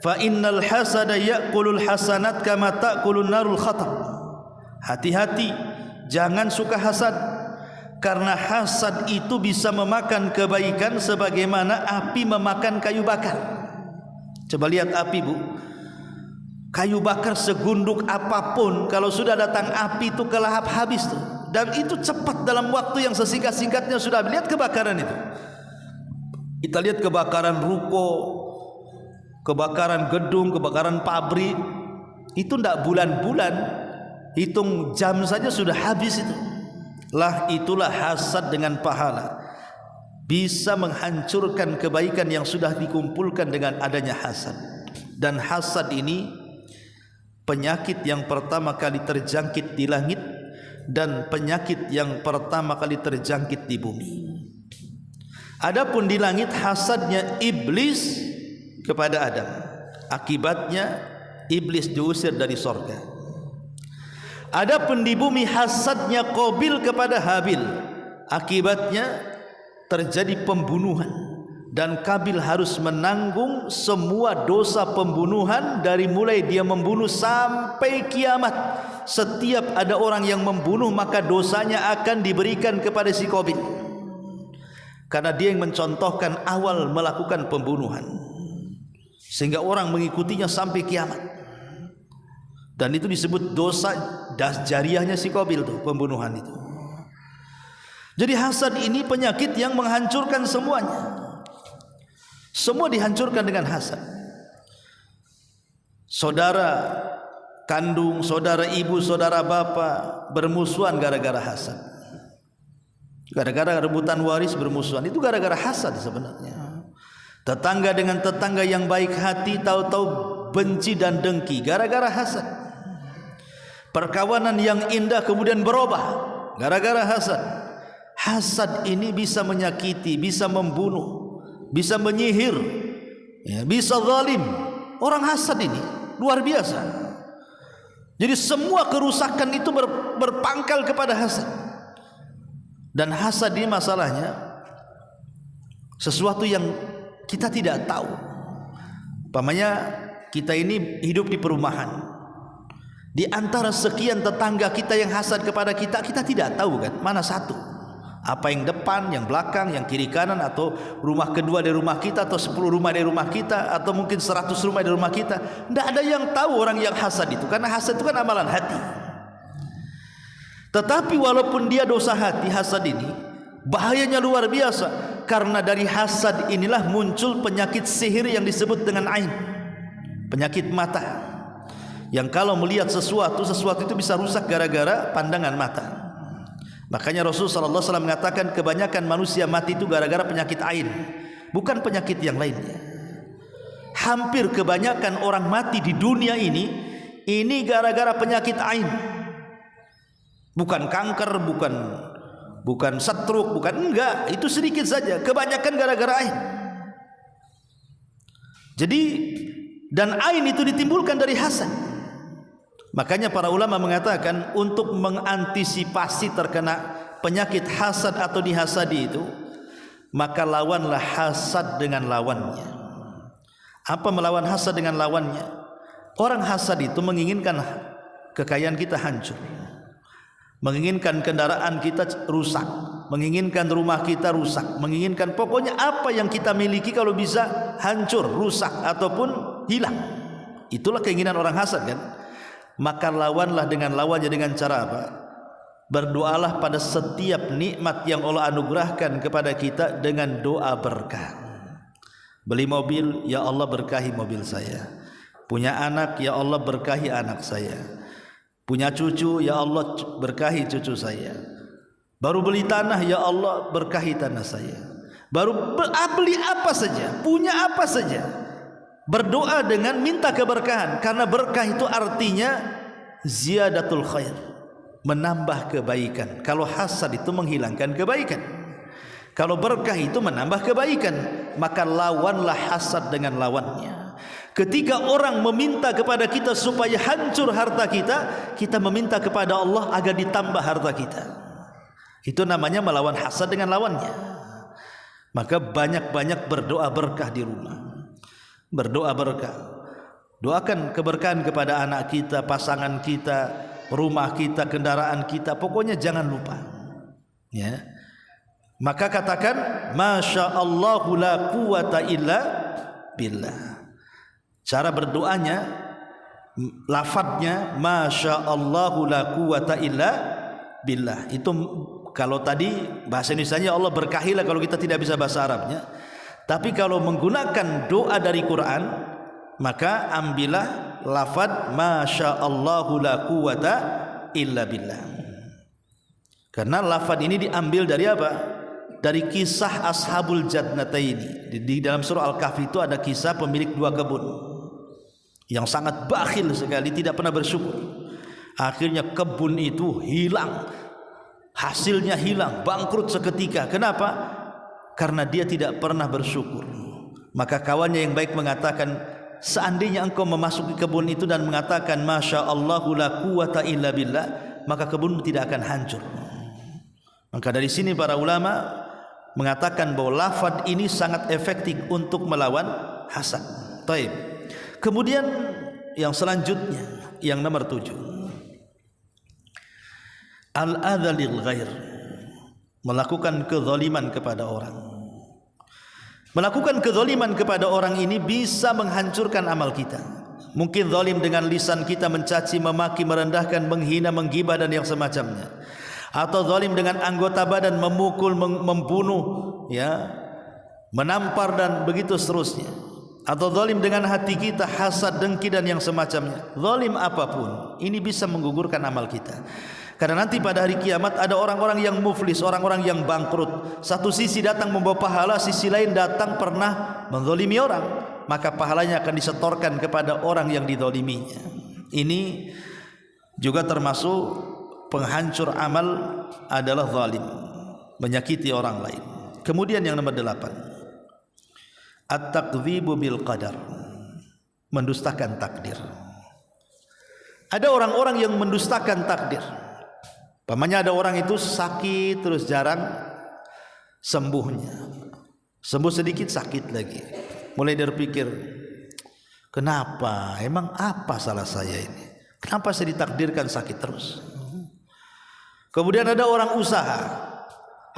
fa innal hasada ya'kulul hasanat kama ta'kulun narul khatab. Hati-hati, jangan suka hasad, karena hasad itu bisa memakan kebaikan sebagaimana api memakan kayu bakar. Coba lihat api, Bu. Kayu bakar segunduk apapun, kalau sudah datang api itu kelahap habis tuh. Dan itu cepat, dalam waktu yang sesingkat-singkatnya sudah. Lihat kebakaran itu. Kita lihat kebakaran ruko, kebakaran gedung, kebakaran pabrik. Itu tidak bulan-bulan, hitung jam saja sudah habis itu. Lah itulah hasad dengan pahala. Bisa menghancurkan kebaikan yang sudah dikumpulkan dengan adanya hasad. Dan hasad ini penyakit yang pertama kali terjangkit di langit, dan penyakit yang pertama kali terjangkit di bumi. Adapun di langit hasadnya iblis kepada Adam, akibatnya iblis diusir dari sorga. Adapun di bumi hasadnya Qabil kepada Habil, akibatnya terjadi pembunuhan, dan Qabil harus menanggung semua dosa pembunuhan dari mulai dia membunuh sampai kiamat. Setiap ada orang yang membunuh, maka dosanya akan diberikan kepada si Qabil, karena dia yang mencontohkan awal melakukan pembunuhan, sehingga orang mengikutinya sampai kiamat. Dan itu disebut dosa jariahnya si Qabil tuh, pembunuhan itu. Jadi hasad ini penyakit yang menghancurkan semuanya. Semua dihancurkan dengan hasad. Saudara kandung, saudara ibu, saudara bapak bermusuhan gara-gara hasad. Gara-gara rebutan waris bermusuhan, itu gara-gara hasad sebenarnya. Tetangga dengan tetangga yang baik hati tahu-tahu benci dan dengki gara-gara hasad. Perkawanan yang indah kemudian berubah gara-gara hasad. Hasad ini bisa menyakiti, bisa membunuh, bisa menyihir, ya, bisa zalim. Orang hasad ini luar biasa. Jadi semua kerusakan itu berpangkal kepada hasad. Dan hasad ini masalahnya sesuatu yang kita tidak tahu. Umpamanya kita ini hidup di perumahan, di antara sekian tetangga kita yang hasad kepada kita, kita tidak tahu kan mana satu, apa yang depan, yang belakang, yang kiri kanan, atau rumah kedua dari rumah kita, atau 10 rumah dari rumah kita, atau mungkin 100 rumah dari rumah kita. Tidak ada yang tahu orang yang hasad itu, karena hasad itu kan amalan hati. Tetapi walaupun dia dosa hati, hasad ini bahayanya luar biasa, karena dari hasad inilah muncul penyakit sihir yang disebut dengan ain, penyakit mata, yang kalau melihat sesuatu itu bisa rusak gara-gara pandangan mata. Makanya Rasulullah SAW mengatakan kebanyakan manusia mati itu gara-gara penyakit ain, bukan penyakit yang lainnya. Hampir kebanyakan orang mati di dunia ini gara-gara penyakit ain. Bukan kanker, bukan stroke, bukan, enggak, itu sedikit saja. Kebanyakan gara-gara ain. Jadi, dan ain itu ditimbulkan dari hasad. Makanya para ulama mengatakan untuk mengantisipasi terkena penyakit hasad atau dihasadi itu, maka lawanlah hasad dengan lawannya. Apa melawan hasad dengan lawannya? Orang hasad itu menginginkan kekayaan kita hancur, menginginkan kendaraan kita rusak, menginginkan rumah kita rusak, menginginkan pokoknya apa yang kita miliki kalau bisa hancur, rusak ataupun hilang. Itulah keinginan orang hasad kan. Maka lawanlah dengan lawannya dengan cara apa? Berdoalah pada setiap nikmat yang Allah anugerahkan kepada kita dengan doa berkah. Beli mobil, ya Allah berkahi mobil saya. Punya anak, ya Allah berkahi anak saya. Punya cucu, ya Allah berkahi cucu saya. Baru beli tanah, ya Allah berkahi tanah saya. Baru beli apa saja, punya apa saja, berdoa dengan minta keberkahan, karena berkah itu artinya ziyadatul khair, menambah kebaikan. Kalau hasad itu menghilangkan kebaikan, kalau berkah itu menambah kebaikan. Maka lawanlah hasad dengan lawannya. Ketika orang meminta kepada kita supaya hancur harta kita, kita meminta kepada Allah agar ditambah harta kita. Itu namanya melawan hasad dengan lawannya. Maka banyak-banyak berdoa berkah di rumah. Berdoa berkah. Doakan keberkahan kepada anak kita, pasangan kita, rumah kita, kendaraan kita. Pokoknya jangan lupa. Ya. Maka katakan, Masya Allahu la quwata illa billah. Cara berdoanya, lafadznya, Masya Allahu la quwata illa billah. Itu kalau tadi bahasa Indonesianya Allah berkahilah kalau kita tidak bisa bahasa Arabnya. Tapi kalau menggunakan doa dari Quran, maka ambillah lafadz Masya Allahu la quwata illa billah. Karena lafadz ini diambil dari apa? Dari kisah Ashabul Jannataini. Di dalam surah Al-Kahfi itu ada kisah pemilik dua kebun yang sangat bakhil sekali, tidak pernah bersyukur. Akhirnya kebun itu hilang, hasilnya hilang, bangkrut seketika. Kenapa? Karena dia tidak pernah bersyukur. Maka kawannya yang baik mengatakan, seandainya engkau memasuki kebun itu dan mengatakan Masya Allahu la quwata illa billah, maka kebunmu tidak akan hancur. Maka dari sini para ulama mengatakan bahwa lafaz ini sangat efektif untuk melawan hasad. Taib. Kemudian yang selanjutnya, yang nomor 7, al-adza lil ghair, melakukan kezaliman kepada orang. Melakukan kezaliman kepada orang ini bisa menghancurkan amal kita. Mungkin zalim dengan lisan kita, mencaci, memaki, merendahkan, menghina, menggibah dan yang semacamnya. Atau zalim dengan anggota badan, memukul, membunuh, ya, menampar dan begitu seterusnya. Atau zalim dengan hati kita, hasad, dengki dan yang semacamnya. Zalim apapun ini bisa menggugurkan amal kita. Karena nanti pada hari kiamat ada orang-orang yang muflis, orang-orang yang bangkrut. Satu sisi datang membawa pahala, sisi lain datang pernah menzalimi orang, maka pahalanya akan disetorkan kepada orang yang dizaliminya. Ini juga termasuk penghancur amal adalah zalim, menyakiti orang lain. Kemudian yang nomor 8, at-takdzibu bil qadar, mendustakan takdir. Ada orang-orang yang mendustakan takdir. Pamannya ada orang itu sakit terus jarang sembuhnya. Sembuh sedikit sakit lagi. Mulai berpikir, kenapa? Emang apa salah saya ini? Kenapa saya ditakdirkan sakit terus? Kemudian ada orang usaha,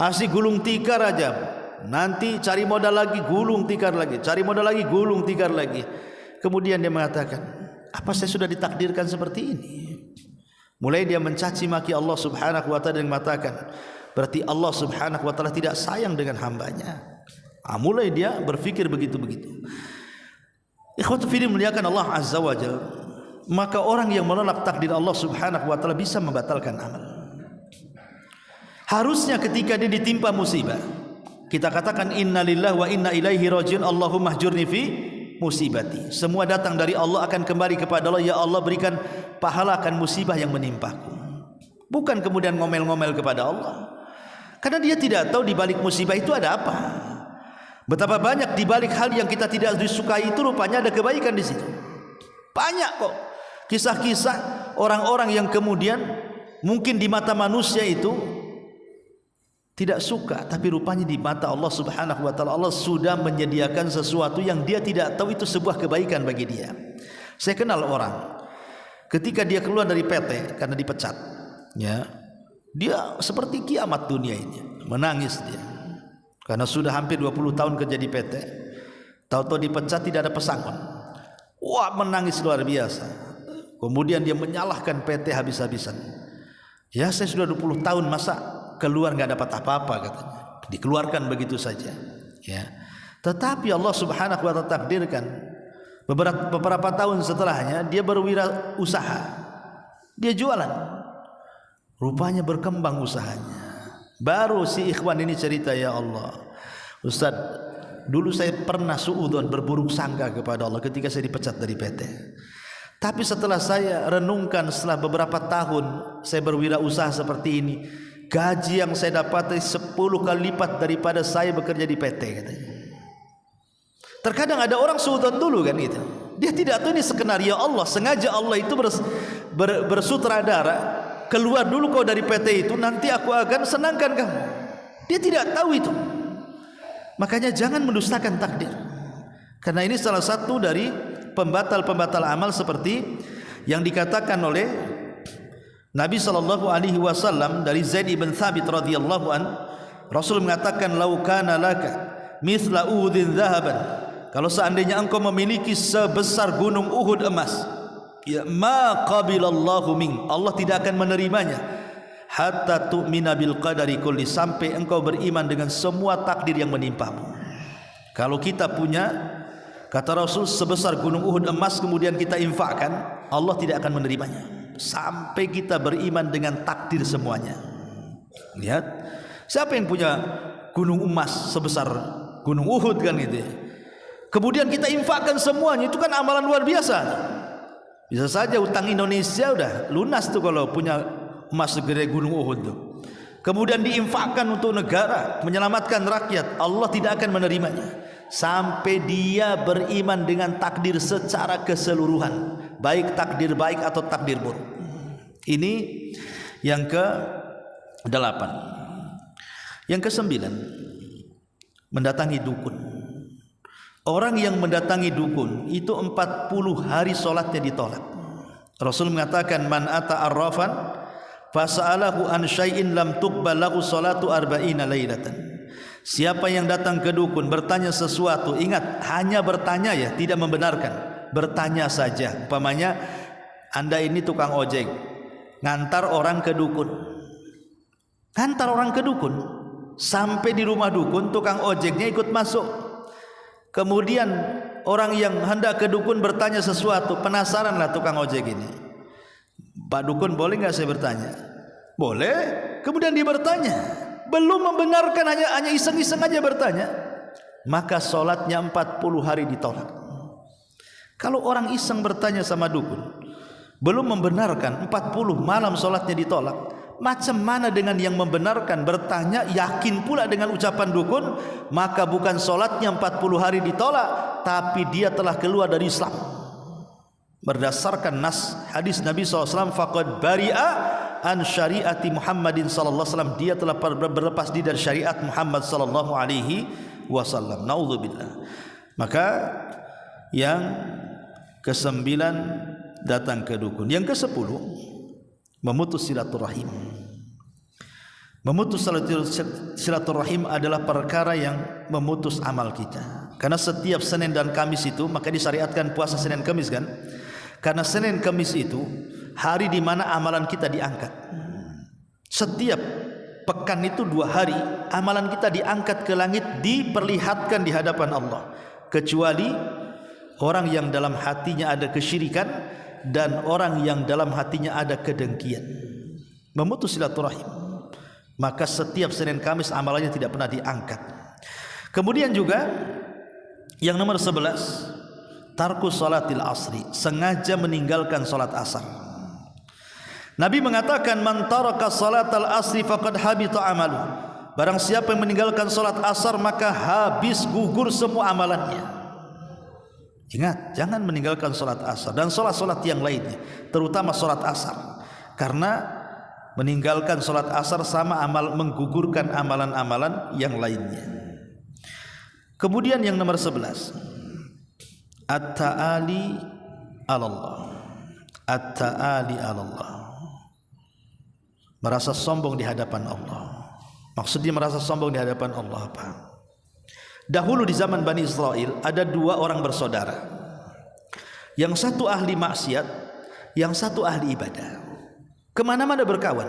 asik gulung tikar aja, nanti cari modal lagi, gulung tikar lagi, cari modal lagi, gulung tikar lagi. Kemudian dia mengatakan, apa saya sudah ditakdirkan seperti ini? Mulai dia mencaci maki Allah subhanahu wa ta'ala dan mengatakan, berarti Allah subhanahu wa ta'ala tidak sayang dengan hambanya. Mulai dia berfikir begitu-begitu. Ikhwatu fillah muliakan Allah azza wa jalla, maka orang yang menolak takdir Allah subhanahu wa ta'ala bisa membatalkan amal. Harusnya ketika dia ditimpa musibah, kita katakan inna lillahi wa inna ilaihi rajiun, Allahumma ajurni fi musibati. Semua datang dari Allah, akan kembali kepada Allah. Ya Allah, berikan pahala akan musibah yang menimpaku. Bukan kemudian ngomel-ngomel kepada Allah, karena dia tidak tahu di balik musibah itu ada apa. Betapa banyak di balik hal yang kita tidak disukai itu rupanya ada kebaikan di situ. Banyak kok kisah-kisah orang-orang yang kemudian mungkin di mata manusia itu tidak suka, tapi rupanya di mata Allah subhanahu wa ta'ala Allah sudah menyediakan sesuatu yang dia tidak tahu itu sebuah kebaikan bagi dia. Saya kenal orang, ketika dia keluar dari PT karena dipecat, ya, dia seperti kiamat dunia ini, menangis dia, karena sudah hampir 20 tahun kerja di PT, tahu-tahu dipecat, tidak ada pesangon. Wah, menangis luar biasa. Kemudian dia menyalahkan PT habis-habisan. Ya, saya sudah 20 tahun masa keluar nggak dapat apa-apa, katanya. Dikeluarkan begitu saja, ya. Tetapi Allah subhanahu wa ta'ala takdirkan beberapa tahun setelahnya dia berwirausaha, dia jualan, rupanya berkembang usahanya. Baru si ikhwan ini cerita, ya Allah Ustaz, dulu saya pernah suudzon, berburuk sangka kepada Allah ketika saya dipecat dari PT. Tapi setelah saya renungkan, setelah beberapa tahun saya berwirausaha seperti ini, gaji yang saya dapat 10 kali lipat daripada saya bekerja di PT, katanya. Terkadang ada orang suudzon dulu kan gitu. Dia tidak tahu ini skenario Allah, sengaja Allah itu bersutradara, keluar dulu kau dari PT itu, nanti aku akan senangkan kamu. Dia tidak tahu itu. Makanya jangan mendustakan takdir. Karena ini salah satu dari pembatal-pembatal amal seperti yang dikatakan oleh Nabi SAW dari Zaid ibn Thabit radhiyallahu an. Rasul mengatakan, "Lau kana laka mithla Uhudin dhahaban." Kalau seandainya engkau memiliki sebesar gunung Uhud emas, ya ma qabilallahu min, Allah tidak akan menerimanya hatta tu'mina bil qadari kulli, sampai engkau beriman dengan semua takdir yang menimpamu. Kalau kita punya, kata Rasul, sebesar gunung Uhud emas kemudian kita infakkan, Allah tidak akan menerimanya sampai kita beriman dengan takdir semuanya. Lihat, siapa yang punya gunung emas sebesar gunung Uhud kan gitu ya? Kemudian kita infakkan semuanya, itu kan amalan luar biasa. Bisa saja utang Indonesia udah lunas tuh kalau punya emas segede gunung Uhud tuh. Kemudian diinfakkan untuk negara, menyelamatkan rakyat, Allah tidak akan menerimanya sampai dia beriman dengan takdir secara keseluruhan, baik takdir baik atau takdir buruk. Ini yang ke-8. Yang ke-9, mendatangi dukun. Orang yang mendatangi dukun itu 40 hari solatnya ditolak. Rasul mengatakan, man ata arrafan fasa'alahu an syai'in lam tuqbal lahu salatu arba'ina lailatan. Siapa yang datang ke dukun bertanya sesuatu, ingat hanya bertanya ya, tidak membenarkan, bertanya saja. Umpamanya Anda ini tukang ojek, ngantar orang ke dukun. Ngantar orang ke dukun, sampai di rumah dukun, tukang ojeknya ikut masuk. Kemudian orang yang hendak ke dukun bertanya sesuatu, penasaranlah tukang ojek ini. Pak dukun, boleh nggak saya bertanya? Boleh. Kemudian dia bertanya, belum membenarkan, hanya iseng-iseng aja bertanya, maka solatnya 40 hari ditolak. Kalau orang iseng bertanya sama dukun, belum membenarkan, 40 malam solatnya ditolak, macam mana dengan yang membenarkan, bertanya, yakin pula dengan ucapan dukun, maka bukan solatnya 40 hari ditolak, tapi dia telah keluar dari Islam. Berdasarkan nas hadis Nabi SAW, faqad bari'a an syariati Muhammadin SAW, dia telah berlepas diri dari syariat Muhammad SAW. Naudzubillah. Maka yang ke-9 datang ke dukun. Yang ke-10, memutus silaturahim. Memutus silaturahim adalah perkara yang memutus amal kita. Karena setiap Senin dan Kamis itu, maka disyariatkan puasa Senin Kamis kan? Karena Senin Kamis itu hari di mana amalan kita diangkat. Setiap pekan itu 2 hari amalan kita diangkat ke langit, diperlihatkan di hadapan Allah. Kecuali orang yang dalam hatinya ada kesyirikan dan orang yang dalam hatinya ada kedengkian, memutus silaturahim, maka setiap Senin Kamis amalannya tidak pernah diangkat. Kemudian juga yang nomor 11, tarku salatil asri, sengaja meninggalkan salat asar. Nabi mengatakan, man taraka salatal asri faqad habita amalu. Barang siapa yang meninggalkan salat asar, maka habis, gugur semua amalannya. Ingat, jangan meninggalkan solat asar dan solat-solat yang lainnya, terutama solat asar, karena meninggalkan solat asar sama amal menggugurkan amalan-amalan yang lainnya. Kemudian yang nomor 11, at-ta'ali 'alallah. At-ta'ali 'alallah, merasa sombong di hadapan Allah. Maksudnya merasa sombong di hadapan Allah apa? Dahulu di zaman Bani Israel ada 2 orang bersaudara. Yang satu ahli maksiat, yang satu ahli ibadah. Kemana-mana berkawan.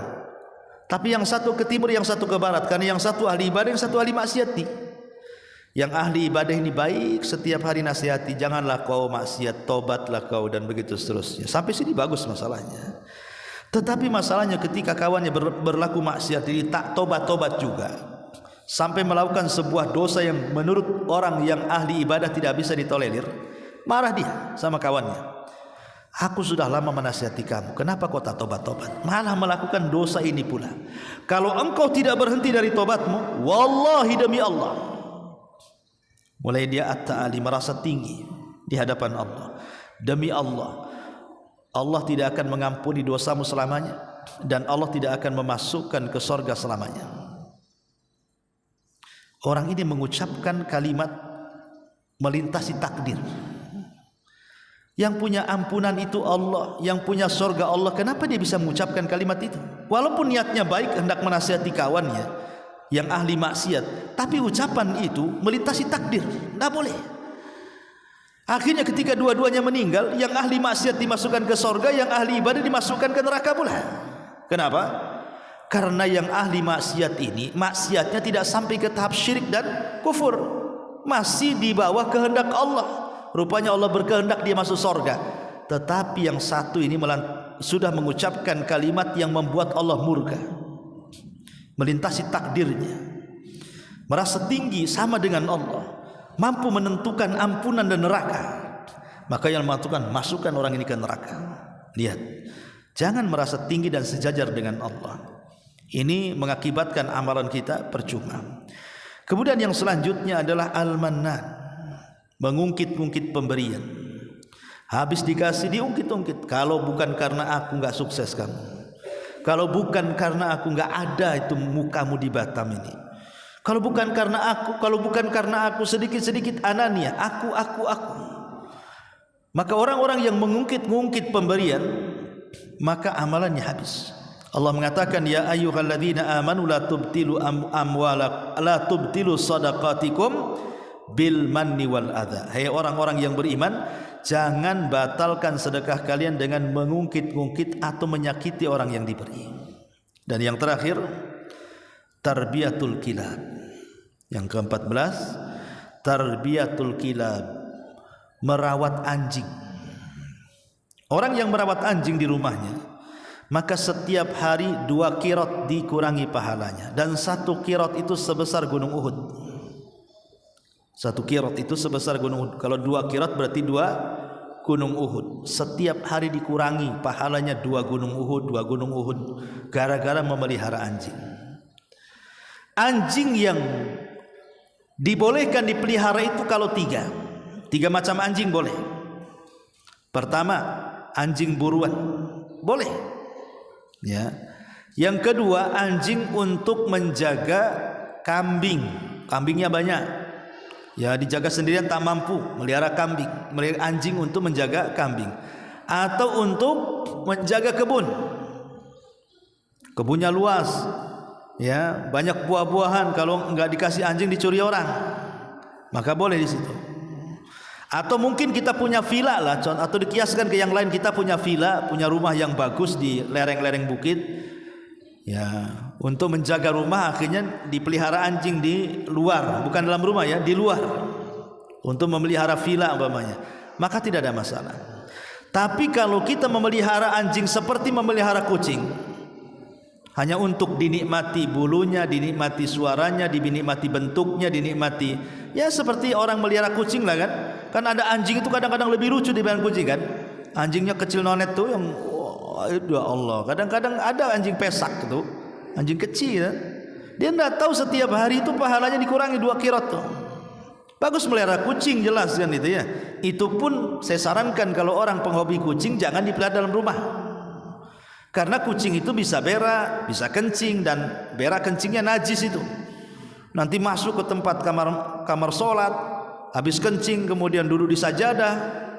Tapi yang satu ke timur, yang satu ke barat. Karena yang satu ahli ibadah, yang satu ahli maksiat nih. Yang ahli ibadah ini baik, setiap hari nasihati, janganlah kau maksiat, tobatlah kau, dan begitu seterusnya. Sampai sini bagus masalahnya. Tetapi masalahnya ketika kawannya berlaku maksiat, jadi tak tobat-tobat juga, sampai melakukan sebuah dosa yang menurut orang yang ahli ibadah tidak bisa ditolerir, marah dia sama kawannya. Aku sudah lama menasihati kamu, kenapa kau tak tobat-tobat, malah melakukan dosa ini pula? Kalau engkau tidak berhenti dari tobatmu, wallahi demi Allah, Mulai dia at-ta'ali, merasa tinggi di hadapan Allah. Demi Allah, Allah tidak akan mengampuni dosamu selamanya, dan Allah tidak akan memasukkan ke surga selamanya. Orang ini mengucapkan kalimat melintasi takdir. Yang punya ampunan itu Allah, yang punya surga Allah. Kenapa dia bisa mengucapkan kalimat itu? Walaupun niatnya baik, hendak menasihati kawannya yang ahli maksiat, tapi ucapan itu melintasi takdir, tidak boleh. Akhirnya ketika dua-duanya meninggal, yang ahli maksiat dimasukkan ke surga, yang ahli ibadah dimasukkan ke neraka pula. Kenapa? Karena yang ahli maksiat ini, maksiatnya tidak sampai ke tahap syirik dan kufur, masih di bawah kehendak Allah. Rupanya Allah berkehendak dia masuk surga, tetapi yang satu ini sudah mengucapkan kalimat yang membuat Allah murka, melintasi takdirnya, merasa tinggi sama dengan Allah, mampu menentukan ampunan dan neraka. Maka yang menentukan, masukkan orang ini ke neraka. Lihat, jangan merasa tinggi dan sejajar dengan Allah. Ini mengakibatkan amalan kita percuma. Kemudian yang selanjutnya adalah al-mannan, mengungkit-ungkit pemberian. Habis dikasih diungkit-ungkit. Kalau bukan karena aku nggak sukses kamu, kalau bukan karena aku nggak ada itu mukamu di Batam ini, kalau bukan karena aku sedikit-sedikit anania, aku. Maka orang-orang yang mengungkit-ungkit pemberian, maka amalannya habis. Allah mengatakan, ya ayyuhalladzina amanu la tubtilu sadaqatikum bil manni wal adha. Hai orang-orang yang beriman, jangan batalkan sedekah kalian dengan mengungkit-ungkit atau menyakiti orang yang diberi. Dan yang terakhir, tarbiyatul kilab. Yang ke-14, tarbiyatul kilab, merawat anjing. Orang yang merawat anjing di rumahnya, maka setiap hari 2 qirot dikurangi pahalanya, dan 1 qirot itu sebesar gunung Uhud. 1 qirot itu sebesar gunung Uhud. Kalau 2 qirot berarti 2 gunung Uhud. Setiap hari dikurangi pahalanya 2 gunung Uhud, 2 gunung Uhud, gara-gara memelihara anjing. Anjing yang dibolehkan dipelihara itu kalau 3 macam anjing boleh. Pertama, anjing buruan, boleh. Ya. Yang kedua, anjing untuk menjaga kambing. Kambingnya banyak, ya dijaga sendirian tak mampu, melihara kambing, melihara anjing untuk menjaga kambing, atau untuk menjaga kebun. Kebunnya luas, ya banyak buah-buahan, kalau enggak dikasih anjing dicuri orang, maka boleh di situ. Atau mungkin kita punya villa lah, atau dikiaskan ke yang lain, kita punya villa, punya rumah yang bagus di lereng-lereng bukit, ya untuk menjaga rumah akhirnya dipelihara anjing di luar, bukan dalam rumah ya, di luar, untuk memelihara villa umpamanya, maka tidak ada masalah. Tapi kalau kita memelihara anjing seperti memelihara kucing, hanya untuk dinikmati bulunya, dinikmati suaranya, dinikmati bentuknya, dinikmati, ya seperti orang melihara kucing lah kan. Kan ada anjing itu kadang-kadang lebih lucu dibanding kucing kan. Anjingnya kecil nonet tuh yang ya Allah, kadang-kadang ada anjing pesak itu, anjing kecil, dia tidak tahu setiap hari itu pahalanya dikurangi 2 qirot tuh. Bagus melihara kucing, jelas kan itu ya. Itu pun saya sarankan kalau orang penghobi kucing jangan dipelihara dalam rumah, karena kucing itu bisa berak, bisa kencing, dan berak kencingnya najis itu. Nanti masuk ke tempat kamar sholat, habis kencing kemudian duduk di sajadah,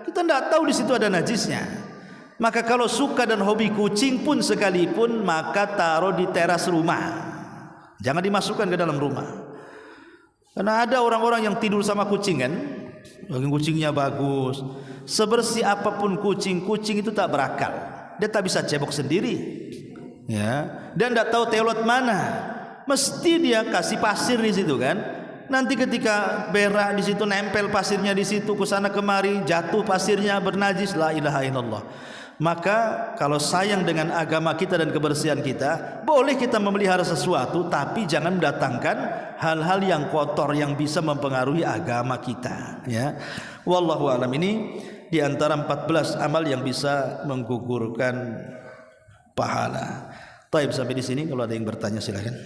kita tidak tahu di situ ada najisnya. Maka kalau suka dan hobi kucing pun sekalipun, maka taruh di teras rumah, jangan dimasukkan ke dalam rumah. Karena ada orang-orang yang tidur sama kucing kan, kucingnya bagus, sebersih apapun kucing itu tak berakal, dia tak bisa cebok sendiri, ya, dan tidak tahu toilet mana, mesti dia kasih pasir di situ kan. Nanti ketika berak di situ nempel pasirnya di situ, kesana kemari jatuh pasirnya bernajis, la ilaha illallah. Maka kalau sayang dengan agama kita dan kebersihan kita, boleh kita memelihara sesuatu, tapi jangan mendatangkan hal-hal yang kotor yang bisa mempengaruhi agama kita, ya. Wallahu alam. Ini di antara 14 amal yang bisa menggugurkan pahala. Baik, sampai di sini. Kalau ada yang bertanya silakan.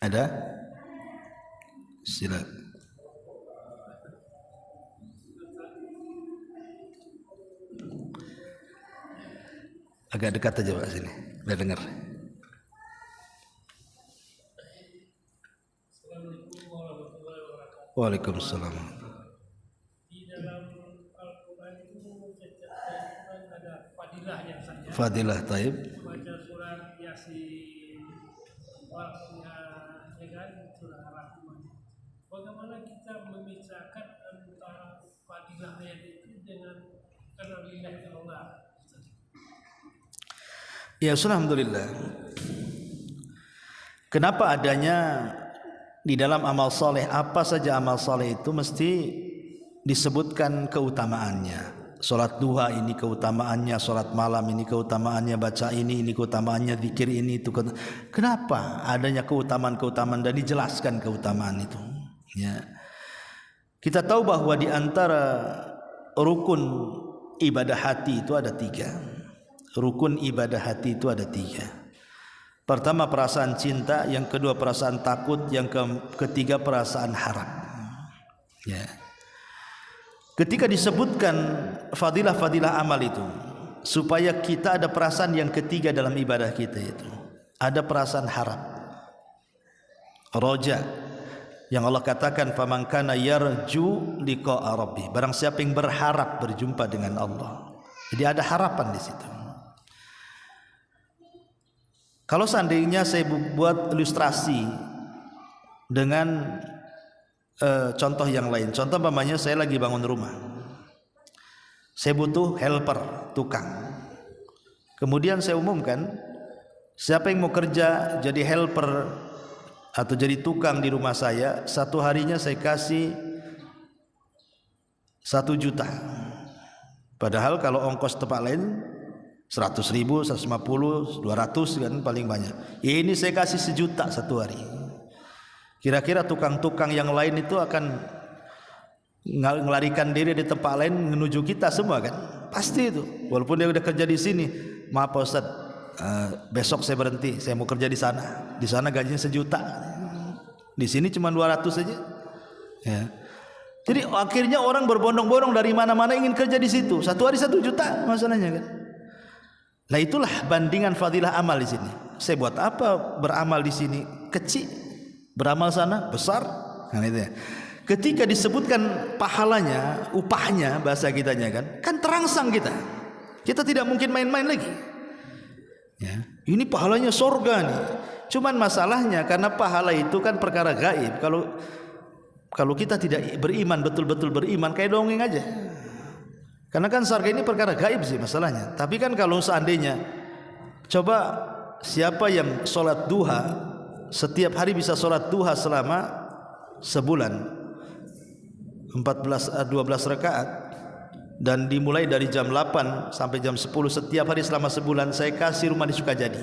Ada? Silakan. Agak dekat aja Pak sini, biar dengar. Waalaikumsalam. Di dalam Al-Quran itu ada fadilahnya saja. Fadilah taib. Baca surat Yasin, waktunya, ya kan, surah Ar-Rahman. Bagaimana kita memisahkan antara fadilah ayat itu dengan kenalillahi Allah? Ya, alhamdulillah. Kenapa adanya di dalam amal soleh, apa saja amal soleh itu mesti disebutkan keutamaannya. Salat duha ini keutamaannya, salat malam ini keutamaannya, baca ini keutamaannya, zikir ini itu. Kenapa adanya keutamaan-keutamaan dan dijelaskan keutamaan itu? Ya. Kita tahu bahwa di antara rukun ibadah hati itu ada 3. Rukun ibadah hati itu ada 3. Pertama perasaan cinta, yang kedua perasaan takut, yang ketiga perasaan harap. Ya. Ketika disebutkan fadilah-fadilah amal itu, supaya kita ada perasaan yang ketiga dalam ibadah kita itu, ada perasaan harap, roja, yang Allah katakan faman kana yarju liqa'a rabbih, barang siapa yang berharap berjumpa dengan Allah. Jadi ada harapan di situ. Kalau seandainya saya buat ilustrasi dengan contoh yang lain, contoh umpamanya saya lagi bangun rumah, saya butuh helper, tukang. Kemudian saya umumkan, siapa yang mau kerja jadi helper atau jadi tukang di rumah saya, satu harinya saya kasih 1 juta. Padahal kalau ongkos tempat lain 100.000, 150, 200 kan paling banyak. Ini saya kasih 1 juta satu hari. Kira-kira tukang-tukang yang lain itu akan ngelarikan diri di tempat lain menuju kita semua kan? Pasti itu. Walaupun dia udah kerja di sini, maaf Pak Ustaz, besok saya berhenti, saya mau kerja di sana. Di sana gajinya 1 juta. Di sini cuma 200 saja. Ya. Jadi akhirnya orang berbondong-bondong dari mana-mana ingin kerja di situ. Satu hari 1 juta masalahnya kan? Nah itulah bandingan fadilah amal di sini. Saya buat apa beramal di sini kecil, beramal sana besar. Nah itu ya. Ketika disebutkan pahalanya, upahnya bahasa kitanya kan terangsang kita. Kita tidak mungkin main-main lagi. Ya, ini pahalanya sorga nih. Cuman masalahnya karena pahala itu kan perkara gaib. Kalau kita tidak beriman, betul-betul beriman, kayak dongeng aja. Karena kan surga ini perkara gaib sih masalahnya. Tapi kan kalau seandainya, coba siapa yang sholat duha, setiap hari bisa sholat duha selama sebulan, 12 rakaat, dan dimulai dari jam 8 sampai jam 10 setiap hari selama sebulan, saya kasih rumah di Sukajadi.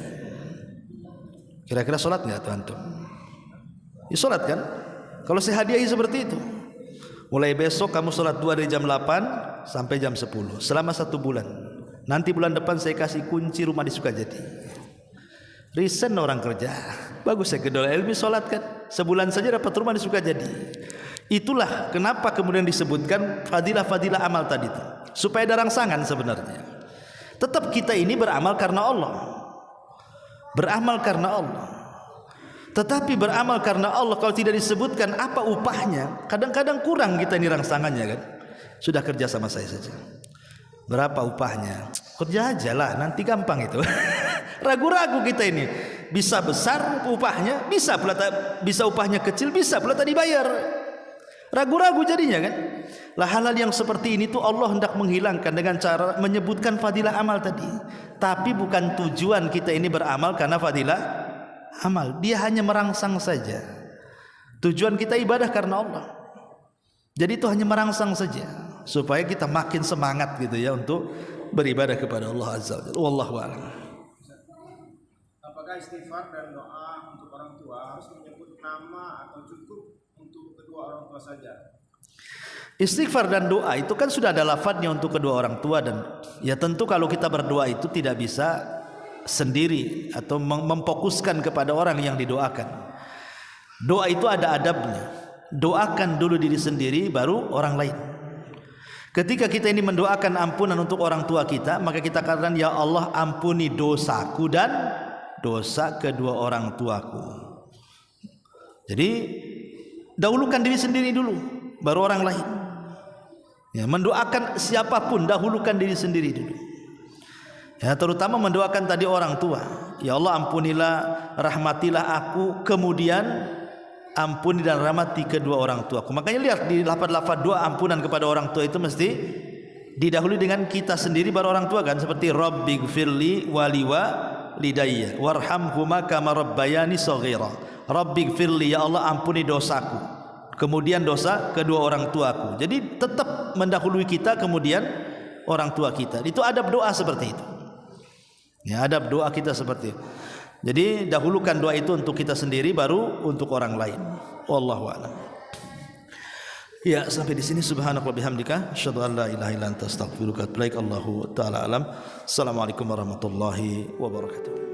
Kira-kira sholat nggak tuh antum? Ya sholat kan? Kalau saya hadiahi seperti itu, mulai besok kamu sholat duha dari jam 8 sampai jam 10 selama 1 bulan. Nanti bulan depan saya kasih kunci rumah di Sukajadi. Resign orang kerja, bagus saya ke Darul Ilmi sholat kan, sebulan saja dapat rumah di Sukajadi. Itulah kenapa kemudian disebutkan fadilah-fadilah amal tadi itu, supaya ada rangsangan sebenarnya. Tetap kita ini beramal karena Allah, beramal karena Allah. Tetapi beramal karena Allah kalau tidak disebutkan apa upahnya, kadang-kadang kurang kita ini rangsangannya kan. Sudah kerja sama saya saja, berapa upahnya? Kerja aja lah, nanti gampang itu. Ragu-ragu kita ini, bisa besar upahnya, bisa upahnya kecil, bisa pula tadi bayar. Ragu-ragu jadinya kan. Lah hal-hal yang seperti ini tuh Allah hendak menghilangkan dengan cara menyebutkan fadilah amal tadi. Tapi bukan tujuan kita ini beramal karena fadilah amal, dia hanya merangsang saja. Tujuan kita ibadah karena Allah. Jadi itu hanya merangsang saja supaya kita makin semangat gitu ya untuk beribadah kepada Allah Azza wa Jalla. Wallahu a'lam. Apakah istighfar dan doa untuk orang tua harus menyebut nama atau cukup untuk kedua orang tua saja? Istighfar dan doa itu kan sudah ada lafadznya untuk kedua orang tua, dan ya tentu kalau kita berdoa itu tidak bisa sendiri atau memfokuskan kepada orang yang didoakan. Doa itu ada adabnya. Doakan dulu diri sendiri baru orang lain. Ketika kita ini mendoakan ampunan untuk orang tua kita, maka kita katakan, ya Allah ampuni dosaku dan dosa kedua orang tuaku. Jadi dahulukan diri sendiri dulu baru orang lain. Ya, mendoakan siapapun dahulukan diri sendiri dulu. Ya, terutama mendoakan tadi orang tua. Ya Allah ampunilah, rahmatilah aku, kemudian ampuni dan rahmati kedua orang tuaku. Makanya lihat di lafaz-lafaz doa ampunan kepada orang tua itu mesti didahului dengan kita sendiri baru orang tua kan, seperti Rabbighfirli wali walidayya warhamhuma kama rabbayani shaghira. Rabbighfirli, ya Allah ampuni dosaku, kemudian dosa kedua orang tuaku. Jadi tetap mendahului kita kemudian orang tua kita. Itu adab doa seperti itu. Ya, adab doa kita seperti itu. Jadi dahulukan doa itu untuk kita sendiri baru untuk orang lain. Wallahu a'lam. Ya, sampai di sini subhanaka wa bihamdika asyhadu an la ilaha illa anta astaghfiruka wa atubu ilaik. Allahu taala alam. Assalamualaikum warahmatullahi wabarakatuh.